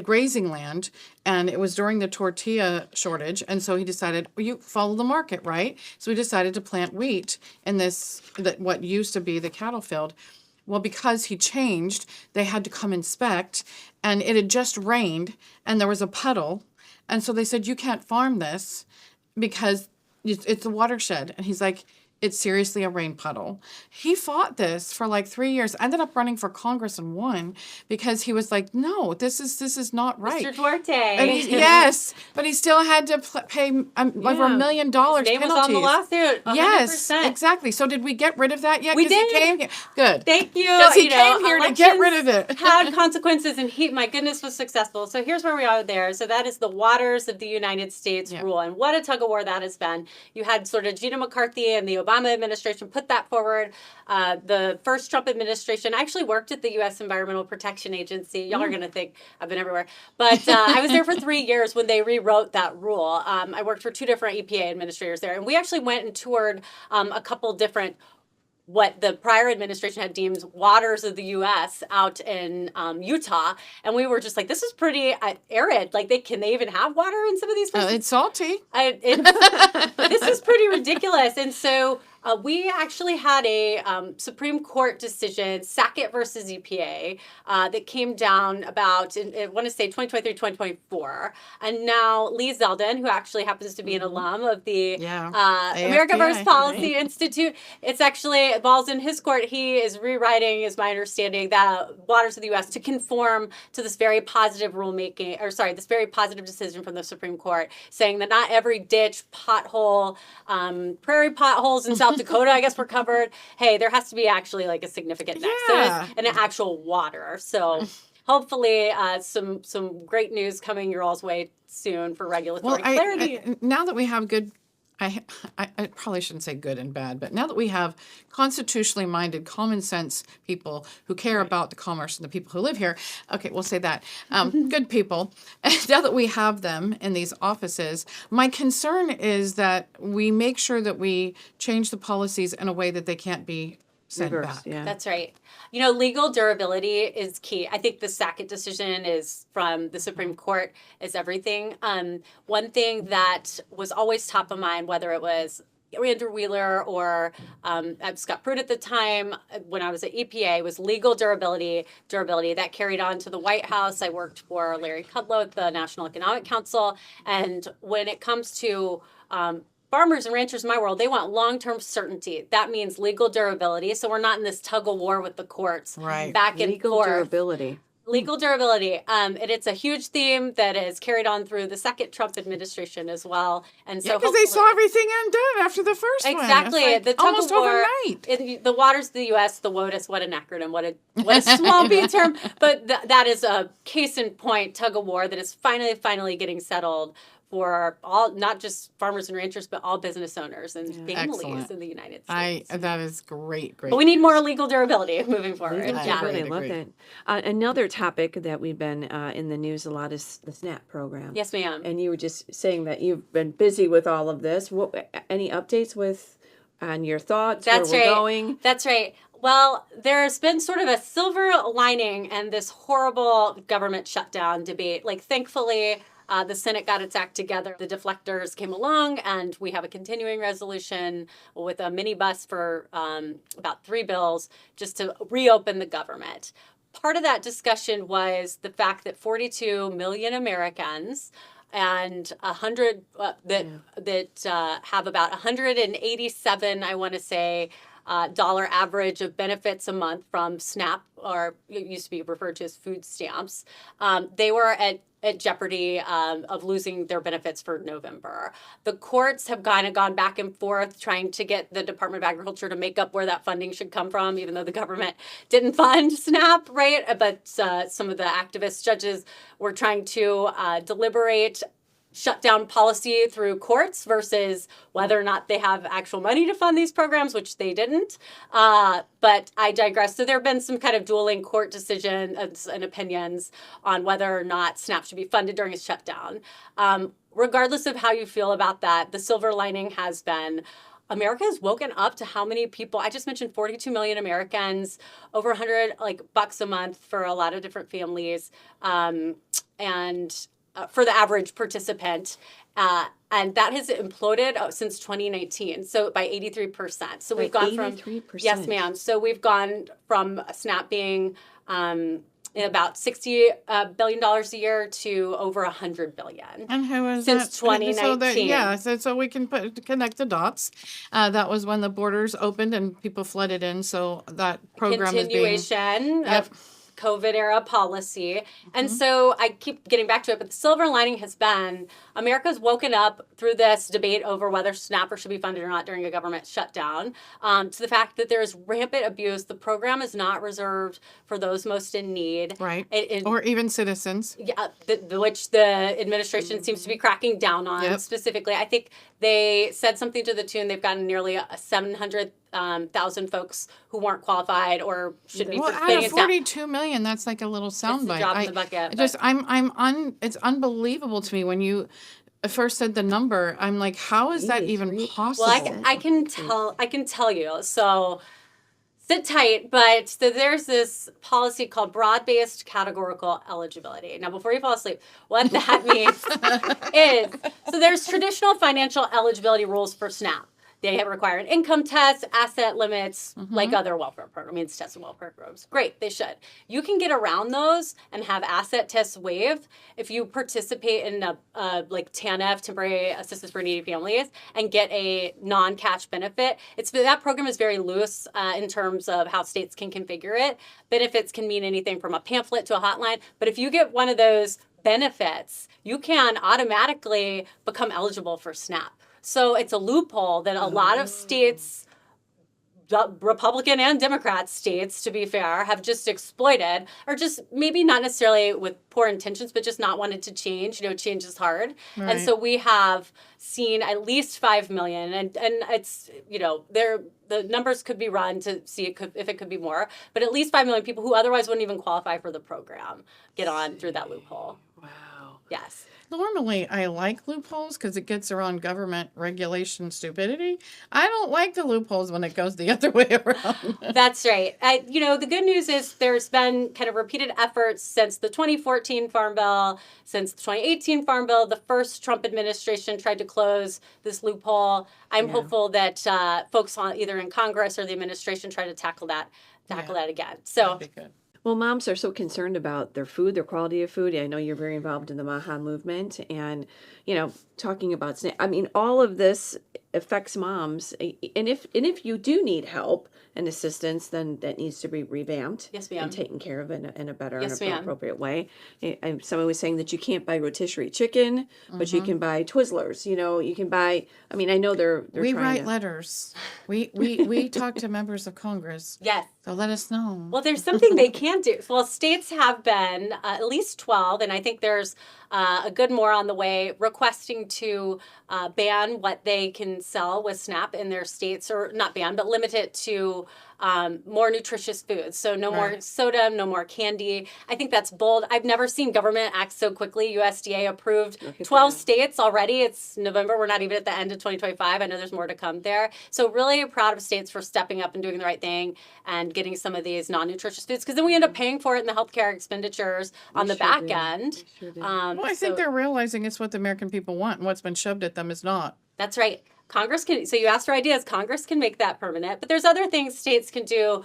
Speaker 1: grazing land, and it was during the tortilla shortage, and so he decided, you follow the market, right? So he decided to plant wheat in what used to be the cattle field. Well, because he changed, they had to come inspect, and it had just rained, and there was a puddle. And so they said, you can't farm this because it's a watershed. And he's like, it's seriously a rain puddle. He fought this for like 3 years, ended up running for Congress and won because he was like, no, this is not right.
Speaker 13: Mr. Duarte.
Speaker 1: And yes, but he still had to pay over $1 million penalties.
Speaker 13: His name was on the lawsuit, 100%.
Speaker 1: Yes, exactly. So did we get rid of that yet?
Speaker 13: We did.
Speaker 1: He came here. Good.
Speaker 13: Thank you.
Speaker 1: Because he came here to get rid of it.
Speaker 13: Had consequences, and he, my goodness, was successful. So here's where we are there. So that is the Waters of the United States rule. And what a tug of war that has been. You had sort of Gina McCarthy and the Obama administration put that forward. The first Trump administration, I actually worked at the U.S. Environmental Protection Agency. Y'all are going to think I've been everywhere. But I was there for 3 years when they rewrote that rule. I worked for 2 different EPA administrators there. And we actually went and toured a couple different what the prior administration had deemed waters of the U.S. out in Utah. And we were just like, this is pretty arid. Like, can they even have water in some of these places?
Speaker 1: It's salty.
Speaker 13: This is pretty ridiculous. And so we actually had a Supreme Court decision, Sackett versus EPA, that came down about, I want to say 2023, 2024. And now Lee Zeldin, who actually happens to be an alum of the America First Policy Institute, it balls in his court. He is rewriting, is my understanding, that waters of the U.S. to conform to this very positive this very positive decision from the Supreme Court, saying that not every ditch, pothole, prairie potholes in South Dakota, I guess, were covered. Hey, there has to be actually like a significant nexus and an actual water. So hopefully some great news coming your all's way soon for regulatory clarity.
Speaker 1: Now that we have good I probably shouldn't say good and bad, but now that we have constitutionally minded, common sense people who care about the commerce and the people who live here, okay, we'll say that, good people, now that we have them in these offices, my concern is that we make sure that we change the policies in a way that they can't be sent back.
Speaker 5: Yeah.
Speaker 13: That's right. You know, legal durability is key. I think the Sackett decision is from the Supreme Court is everything. One thing that was always top of mind, whether it was Andrew Wheeler or Scott Pruitt at the time when I was at EPA, was legal durability. That carried on to the White House. I worked for Larry Kudlow at the National Economic Council. And when it comes to farmers and ranchers in my world, they want long-term certainty. That means legal durability. So we're not in this tug of war with the courts.
Speaker 1: Right.
Speaker 13: Back and
Speaker 5: Legal
Speaker 13: forth.
Speaker 5: durability.
Speaker 13: Legal durability. And it's a huge theme that is carried on through the second Trump administration as well. And so
Speaker 1: because they saw everything undone after the first one.
Speaker 13: Exactly.
Speaker 1: It's like
Speaker 13: the tug
Speaker 1: almost
Speaker 13: of war,
Speaker 1: overnight.
Speaker 13: The waters of the U.S., the WOTUS, what an acronym, what a small b term. But that is a case in point tug of war that is finally getting settled for all, not just farmers and ranchers, but all business owners and families
Speaker 1: Excellent.
Speaker 13: in the United States.
Speaker 1: That is great.
Speaker 13: But we need more legal durability moving forward.
Speaker 5: Legal
Speaker 1: Yeah.
Speaker 5: durability, I
Speaker 1: Agreed,
Speaker 5: love
Speaker 1: agreed.
Speaker 5: that. Another topic that we've been in the news a lot is the SNAP program.
Speaker 13: Yes, ma'am.
Speaker 5: And you were just saying that you've been busy with all of this. Any updates on your thoughts?
Speaker 13: That's
Speaker 5: where we're
Speaker 13: right.
Speaker 5: going?
Speaker 13: That's right. Well, there's been sort of a silver lining and this horrible government shutdown debate. Like, thankfully, the Senate got its act together. The deflectors came along, and we have a continuing resolution with a minibus for about 3 bills just to reopen the government. Part of that discussion was the fact that 42 million Americans and 100 that have about 187, I want to say, dollar average of benefits a month from SNAP, or it used to be referred to as food stamps. They were at jeopardy of losing their benefits for November. The courts have kind of gone back and forth trying to get the Department of Agriculture to make up where that funding should come from, even though the government didn't fund SNAP, right? But some of the activist judges were trying to deliberate shutdown policy through courts versus whether or not they have actual money to fund these programs, which they didn't. But I digress. So there have been some kind of dueling court decisions and opinions on whether or not SNAP should be funded during a shutdown. Regardless of how you feel about that, the silver lining has been America has woken up to how many people. I just mentioned 42 million Americans, over 100 bucks a month for a lot of different families, and for the average participant. And that has imploded since 2019, so by 83%. So we've gone
Speaker 5: 83%.
Speaker 13: from, yes, ma'am. So we've gone from SNAP being about $60 billion a year to over $100 billion.
Speaker 1: And who is
Speaker 13: since
Speaker 1: that?
Speaker 13: 2019?
Speaker 1: So we can connect the dots. That was when the borders opened and people flooded in. So that program
Speaker 13: Continuation
Speaker 1: is being
Speaker 13: of COVID era policy. And so I keep getting back to it, but the silver lining has been America's woken up through this debate over whether SNAP should be funded or not during a government shutdown, to the fact that there is rampant abuse. The program is not reserved for those most in need.
Speaker 1: Right. Or even citizens.
Speaker 13: Yeah, which the administration seems to be cracking down on specifically. I think they said something to the tune they've gotten nearly 700,000 folks who weren't qualified or should be
Speaker 1: participating in 42 million. That's like a little soundbite.
Speaker 13: Drop in the bucket.
Speaker 1: It's unbelievable to me when you first said the number. I'm like, how is that even possible?
Speaker 13: Well, I can tell you. So sit tight, but so there's this policy called broad-based categorical eligibility. Now, before you fall asleep, what that means is, so there's traditional financial eligibility rules for SNAP. They require an income test, asset limits, like other welfare programs, means tests and welfare programs. Great, they should. You can get around those and have asset tests waived if you participate in like TANF, Temporary Assistance for Needy Families, and get a non-cash benefit. That program is very loose in terms of how states can configure it. Benefits can mean anything from a pamphlet to a hotline, but if you get one of those benefits, you can automatically become eligible for SNAP. So it's a loophole that a lot of states Republican and Democrat states, to be fair, have just exploited, or just maybe not necessarily with poor intentions, but just not wanted to change. Change is hard.
Speaker 1: Right.
Speaker 13: And so we have seen at least 5 million, and it's, the numbers could be run to see if it could be more, but at least 5 million people who otherwise wouldn't even qualify for the program get on through that loophole.
Speaker 5: Wow.
Speaker 13: Yes.
Speaker 1: Normally, I like loopholes because it gets around government regulation stupidity. I don't like the loopholes when it goes the other way around.
Speaker 13: That's right. The good news is there's been kind of repeated efforts since the 2014 Farm Bill, since the 2018 Farm Bill. The first Trump administration tried to close this loophole. I'm hopeful that folks either in Congress or the administration try to tackle that again. So.
Speaker 1: That'd be good.
Speaker 5: Well, moms are so concerned about their food, their quality of food. I know you're very involved in the MAHA movement and, talking about, all of this affects moms. And if you do need help and assistance, then that needs to be revamped.
Speaker 13: Yes, ma'am.
Speaker 5: And taken care of in a better
Speaker 13: Yes,
Speaker 5: and
Speaker 13: ma'am.
Speaker 5: appropriate way. Someone was saying that you can't buy rotisserie chicken, but you can buy Twizzlers. You can buy, I know they're
Speaker 1: We
Speaker 5: trying
Speaker 1: write
Speaker 5: to...
Speaker 1: letters. We talk to members of Congress.
Speaker 13: Yes.
Speaker 1: So let us know.
Speaker 13: Well, there's something they can do. Well, states have been, at least 12, and I think there's a good more on the way, requesting to ban what they can sell with SNAP in their states, or not ban, but limit it to more nutritious foods. So no more soda, no more candy. I think that's bold. I've never seen government act so quickly. USDA approved 12 states already. It's November. We're not even at the end of 2025. I know there's more to come there. So really proud of states for stepping up and doing the right thing and getting some of these non-nutritious foods, because then we end up paying for it in the healthcare expenditures on the back end.
Speaker 1: Well, I think they're realizing it's what the American people want, and what's been shoved at them is not.
Speaker 13: That's right. Congress can, so you asked for ideas, Congress can make that permanent, but there's other things states can do.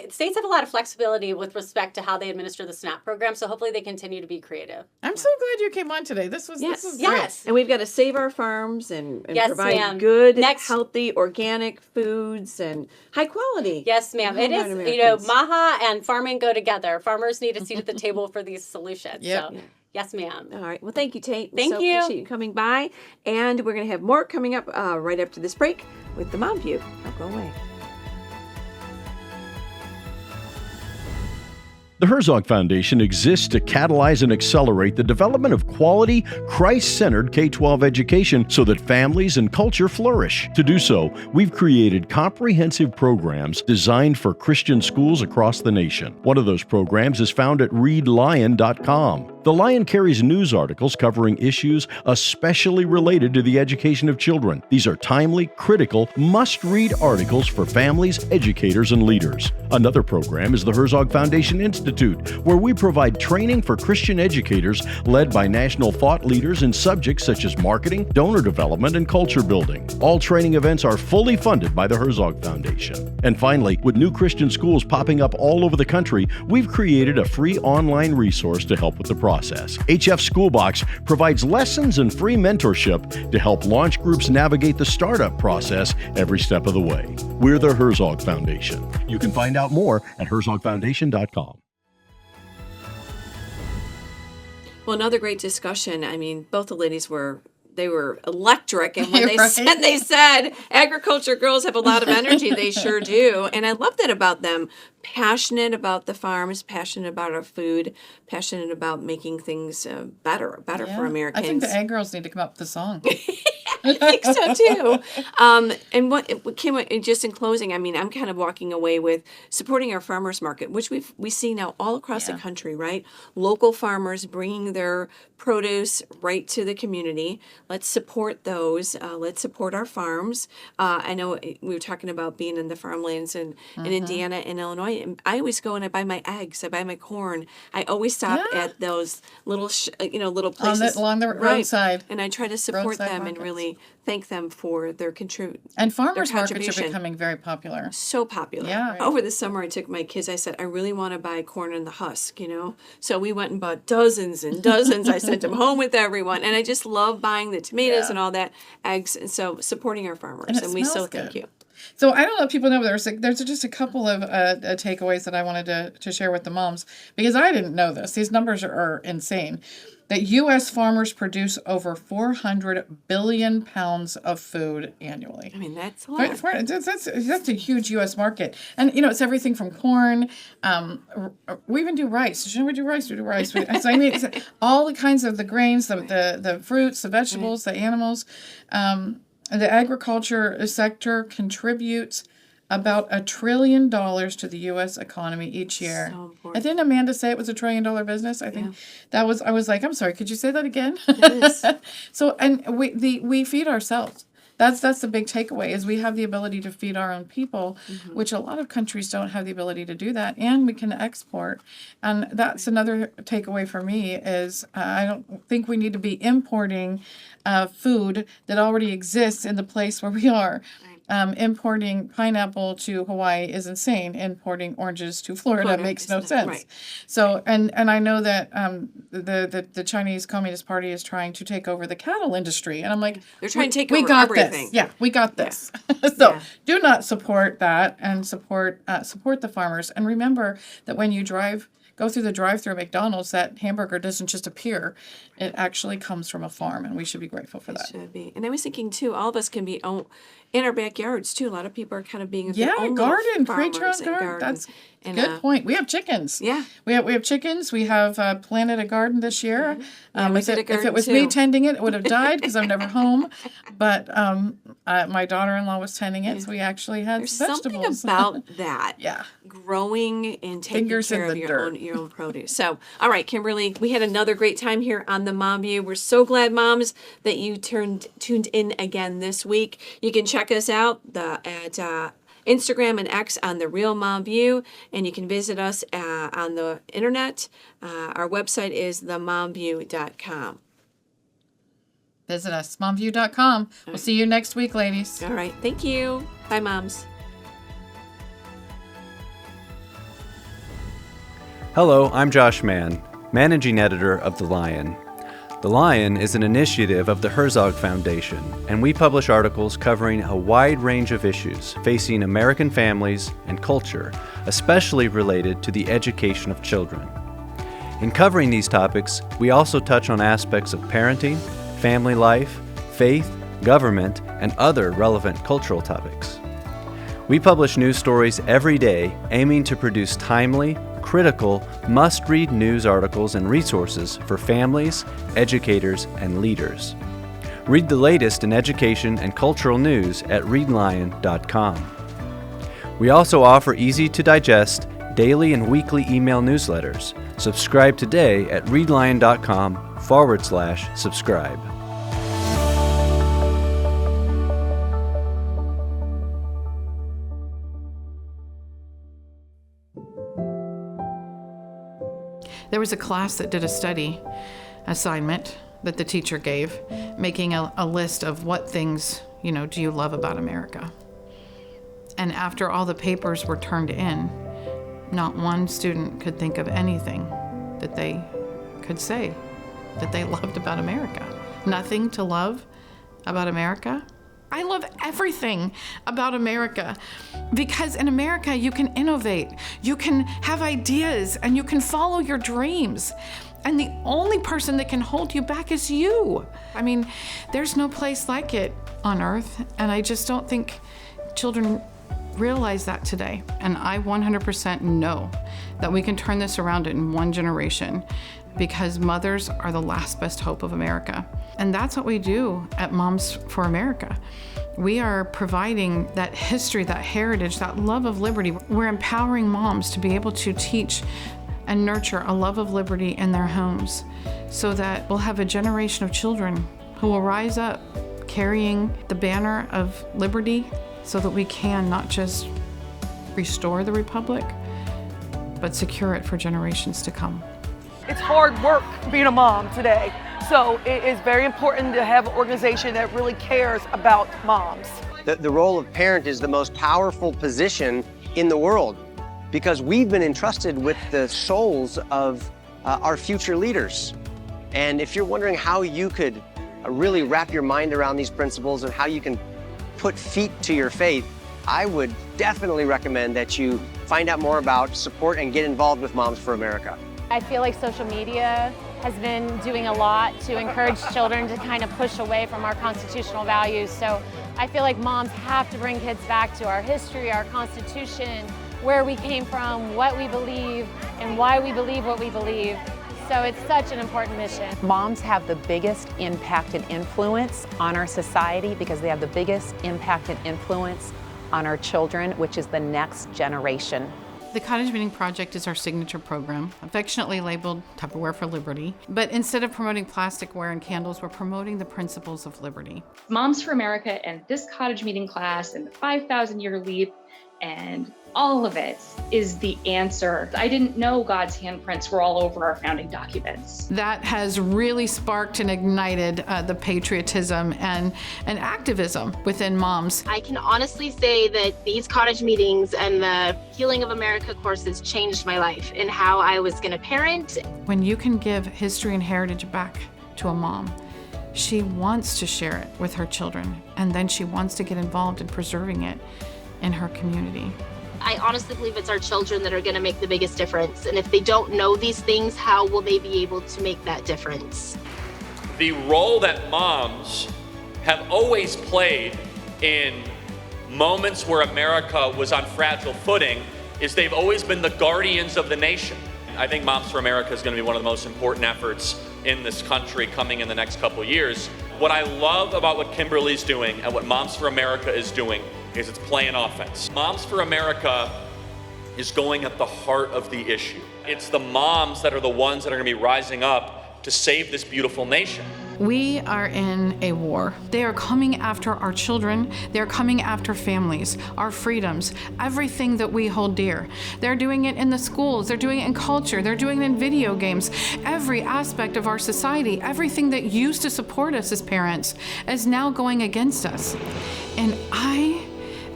Speaker 13: States have a lot of flexibility with respect to how they administer the SNAP program, so hopefully they continue to be creative.
Speaker 1: I'm so glad you came on today. This was great.
Speaker 5: And we've got to save our farms and
Speaker 13: Yes,
Speaker 5: provide
Speaker 13: ma'am.
Speaker 5: good, healthy, organic foods and high quality.
Speaker 13: Yes, ma'am. It is, MAHA and farming go together. Farmers need a seat at the table for these solutions.
Speaker 1: Yep.
Speaker 13: So, yes, ma'am.
Speaker 5: All right. Well, thank you, Tate.
Speaker 13: Thank you.
Speaker 5: Appreciate you coming by. And we're going to have more coming up right after this break with the Mom View. Don't go away.
Speaker 14: The Herzog Foundation exists to catalyze and accelerate the development of quality, Christ-centered K-12 education so that families and culture flourish. To do so, we've created comprehensive programs designed for Christian schools across the nation. One of those programs is found at readlion.com. The Lion carries news articles covering issues especially related to the education of children. These are timely, critical, must-read articles for families, educators, and leaders. Another program is the Herzog Foundation Institute, where we provide training for Christian educators led by national thought leaders in subjects such as marketing, donor development, and culture building. All training events are fully funded by the Herzog Foundation. And finally, with new Christian schools popping up all over the country, we've created a free online resource to help with the process. HF Schoolbox provides lessons and free mentorship to help launch groups navigate the startup process every step of the way. We're the Herzog Foundation. You can find out more at herzogfoundation.com.
Speaker 2: Well, another great discussion. I mean, both the ladies were electric, and when
Speaker 1: Right?
Speaker 2: they said agriculture girls have a lot of energy, they sure do. And I love that about them. Passionate about the farms, passionate about our food, passionate about making things better for Americans.
Speaker 1: I think the ag girls need to come up with a song.
Speaker 2: I think so too. And what Kim, just in closing, I mean, I'm kind of walking away with supporting our farmers market, which we see now all across the country, right? Local farmers bringing their produce right to the community. Let's support those. Let's support our farms. I know we were talking about being in the farmlands in Indiana and Illinois. And I always go and I buy my eggs. I buy my corn. I always stop at those little, little places
Speaker 1: along the roadside.
Speaker 2: and I try to support
Speaker 1: Roadside
Speaker 2: them
Speaker 1: markets.
Speaker 2: and really thank them for their contribution.
Speaker 1: And farmers markets are
Speaker 2: contribution.
Speaker 1: becoming very popular.
Speaker 2: So popular.
Speaker 1: Yeah.
Speaker 2: Over the summer, I took my kids. I said, I really want to buy corn in the husk, So we went and bought dozens and dozens. I sent them home with everyone. And I just love buying the tomatoes and all that, eggs. And so supporting our farmers.
Speaker 1: And
Speaker 2: we
Speaker 1: smells
Speaker 2: thank
Speaker 1: good.
Speaker 2: you.
Speaker 1: So I don't know if people know, there's just a couple of takeaways that I wanted to share with the moms, because I didn't know this. These numbers are insane. that U.S. farmers produce over 400 billion pounds of food annually.
Speaker 2: I mean, that's a lot.
Speaker 1: That's a huge U.S. market. And, it's everything from corn. We even do rice. Shouldn't we do rice? We do rice. It's all the kinds of the grains, the fruits, the vegetables, the animals. The agriculture sector contributes about $1 trillion to the U.S. economy each year.
Speaker 2: So important.
Speaker 1: And didn't Amanda say it was $1 trillion business? I think I was like, I'm sorry, could you say that again?
Speaker 2: Yes.
Speaker 1: So, and we feed ourselves. That's the big takeaway, is we have the ability to feed our own people, which a lot of countries don't have the ability to do that, and we can export. And that's another takeaway for me is I don't think we need to be importing food that already exists in the place where we are. Importing pineapple to Hawaii is insane. Importing oranges to Florida makes no sense.
Speaker 2: Right.
Speaker 1: So, and I know that the Chinese Communist Party is trying to take over the cattle industry, and I'm like,
Speaker 2: they're trying to take
Speaker 1: we
Speaker 2: over
Speaker 1: got
Speaker 2: everything.
Speaker 1: This. Yeah, we got this. So do not support that, and support the farmers. And remember that when you go through the drive-thru at McDonald's, that hamburger doesn't just appear. It actually comes from a farm, and we should be grateful for that.
Speaker 2: Should be. And I was thinking, too, all of us can be in our backyards, too. A lot of people are kind of being their own
Speaker 1: garden.
Speaker 2: little
Speaker 1: Create your own
Speaker 2: farmers and
Speaker 1: garden. That's a
Speaker 2: and,
Speaker 1: good point. We have chickens.
Speaker 2: Yeah.
Speaker 1: We have chickens. We have planted a garden this year.
Speaker 2: we
Speaker 1: If
Speaker 2: did a
Speaker 1: it
Speaker 2: garden,
Speaker 1: was me
Speaker 2: too.
Speaker 1: tending it, it would have died because I'm never home. But my daughter-in-law was tending it, so we actually had
Speaker 2: There's
Speaker 1: vegetables.
Speaker 2: something about that.
Speaker 1: Yeah.
Speaker 2: Growing and taking
Speaker 1: Fingers in
Speaker 2: care of
Speaker 1: the
Speaker 2: your own produce. So, all right, Kimberly, we had another great time here on the Mom View. We're so glad, moms, that you tuned in again this week. You can check us out at Instagram and X on The Real Mom View, and you can visit us on the internet. Our website is themomview.com.
Speaker 1: Visit us, momview.com. We'll see you next week, ladies.
Speaker 2: All right, thank you. Bye, moms.
Speaker 3: Hello, I'm Josh Mann, Managing Editor of The Lion. The Lion is an initiative of the Herzog Foundation, and we publish articles covering a wide range of issues facing American families and culture, especially related to the education of children. In covering these topics, we also touch on aspects of parenting, family life, faith, government, and other relevant cultural topics. We publish news stories every day aiming to produce timely, critical, must-read news articles and resources for families, educators, and leaders. Read the latest in education and cultural news at readlion.com. We also offer easy-to-digest daily and weekly email newsletters. Subscribe today at readlion.com/subscribe.
Speaker 1: There was a class that did a study assignment that the teacher gave, making a list of what things, do you love about America? And after all the papers were turned in, not one student could think of anything that they could say that they loved about America. Nothing to love about America. I love everything about America, because in America you can innovate, you can have ideas, and you can follow your dreams. And the only person that can hold you back is you. I mean, there's no place like it on earth, and I just don't think children realize that today. And I 100% know that we can turn this around in one generation, because mothers are the last best hope of America. And that's what we do at Moms for America. We are providing that history, that heritage, that love of liberty. We're empowering moms to be able to teach and nurture a love of liberty in their homes, so that we'll have a generation of children who will rise up carrying the banner of liberty, so that we can not just restore the republic, but secure it for generations to come.
Speaker 15: It's hard work being a mom today, so it is very important to have an organization that really cares about moms.
Speaker 16: The role of parent is the most powerful position in the world, because we've been entrusted with the souls of our future leaders. And if you're wondering how you could really wrap your mind around these principles and how you can put feet to your faith, I would definitely recommend that you find out more about, support, and get involved with Moms for America.
Speaker 17: I feel like social media has been doing a lot to encourage children to kind of push away from our constitutional values. So I feel like moms have to bring kids back to our history, our Constitution, where we came from, what we believe, and why we believe what we believe. So it's such an important mission.
Speaker 18: Moms have the biggest impact and influence on our society because they have the biggest impact and influence on our children, which is the next generation.
Speaker 1: The Cottage Meeting Project is our signature program, affectionately labeled Tupperware for Liberty. But instead of promoting plasticware and candles, we're promoting the principles of liberty.
Speaker 19: Moms for America and this Cottage Meeting class and the 5,000-year leap and all of it is the answer. I didn't know God's handprints were all over our founding documents.
Speaker 1: That has really sparked and ignited the patriotism and activism within moms.
Speaker 20: I can honestly say that these cottage meetings and the Healing of America courses changed my life and how I was going to parent.
Speaker 1: When you can give history and heritage back to a mom, she wants to share it with her children, and then she wants to get involved in preserving it in her community.
Speaker 20: I honestly believe it's our children that are going to make the biggest difference. And if they don't know these things, how will they be able to make that difference?
Speaker 8: The role that moms have always played in moments where America was on fragile footing is they've always been the guardians of the nation. I think Moms for America is going to be one of the most important efforts in this country coming in the next couple of years. What I love about what Kimberly's doing and what Moms for America is doing is it's playing offense. Moms for America is going at the heart of the issue. It's the moms that are the ones that are going to be rising up to save this beautiful nation.
Speaker 1: We are in a war. They are coming after our children. They're coming after families, our freedoms, everything that we hold dear. They're doing it in the schools. They're doing it in culture. They're doing it in video games. Every aspect of our society, everything that used to support us as parents is now going against us. And I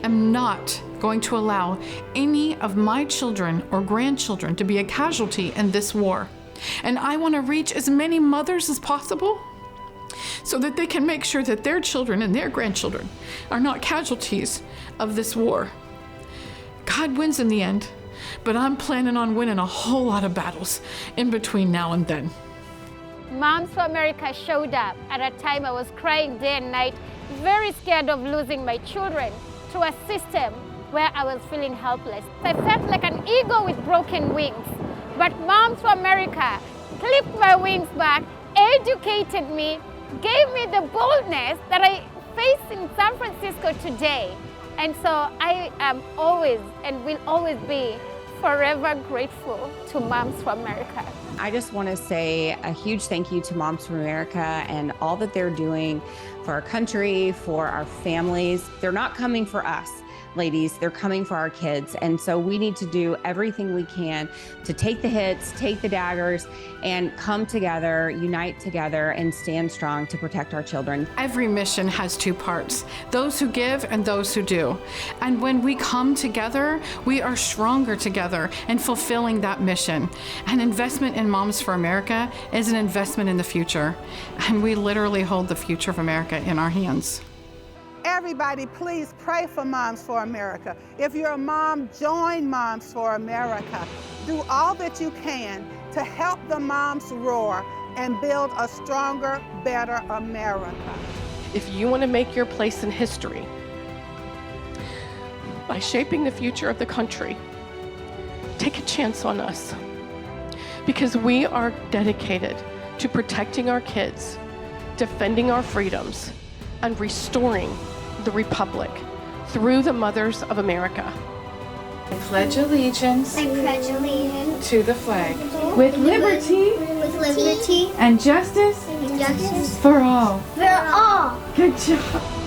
Speaker 1: am not going to allow any of my children or grandchildren to be a casualty in this war. And I want to reach as many mothers as possible so that they can make sure that their children and their grandchildren are not casualties of this war. God wins in the end, but I'm planning on winning a whole lot of battles in between now and then.
Speaker 21: Moms for America showed up at a time I was crying day and night, very scared of losing my children to a system where I was feeling helpless. I felt like an eagle with broken wings, but Moms for America clipped my wings back, educated me, gave me the boldness that I face in San Francisco today. And so I am always and will always be forever grateful to Moms for America.
Speaker 22: I just want to say a huge thank you to Moms for America and all that they're doing for our country, for our families. They're not coming for us, ladies, they're coming for our kids. And so we need to do everything we can to take the hits, take the daggers, and come together, unite together, and stand strong to protect our children.
Speaker 1: Every mission has two parts, those who give and those who do. And when we come together, we are stronger together in fulfilling that mission. An investment in Moms for America is an investment in the future. And we literally hold the future of America in our hands.
Speaker 6: Everybody, please pray for Moms for America. If you're a mom, join Moms for America. Do all that you can to help the moms roar and build a stronger, better America.
Speaker 23: If you want to make your place in history by shaping the future of the country, take a chance on us, because we are dedicated to protecting our kids, defending our freedoms, and restoring the Republic through the Mothers of America.
Speaker 1: I pledge allegiance to the flag
Speaker 24: with liberty
Speaker 1: and justice
Speaker 24: for
Speaker 1: for all.
Speaker 24: all.
Speaker 1: Good job.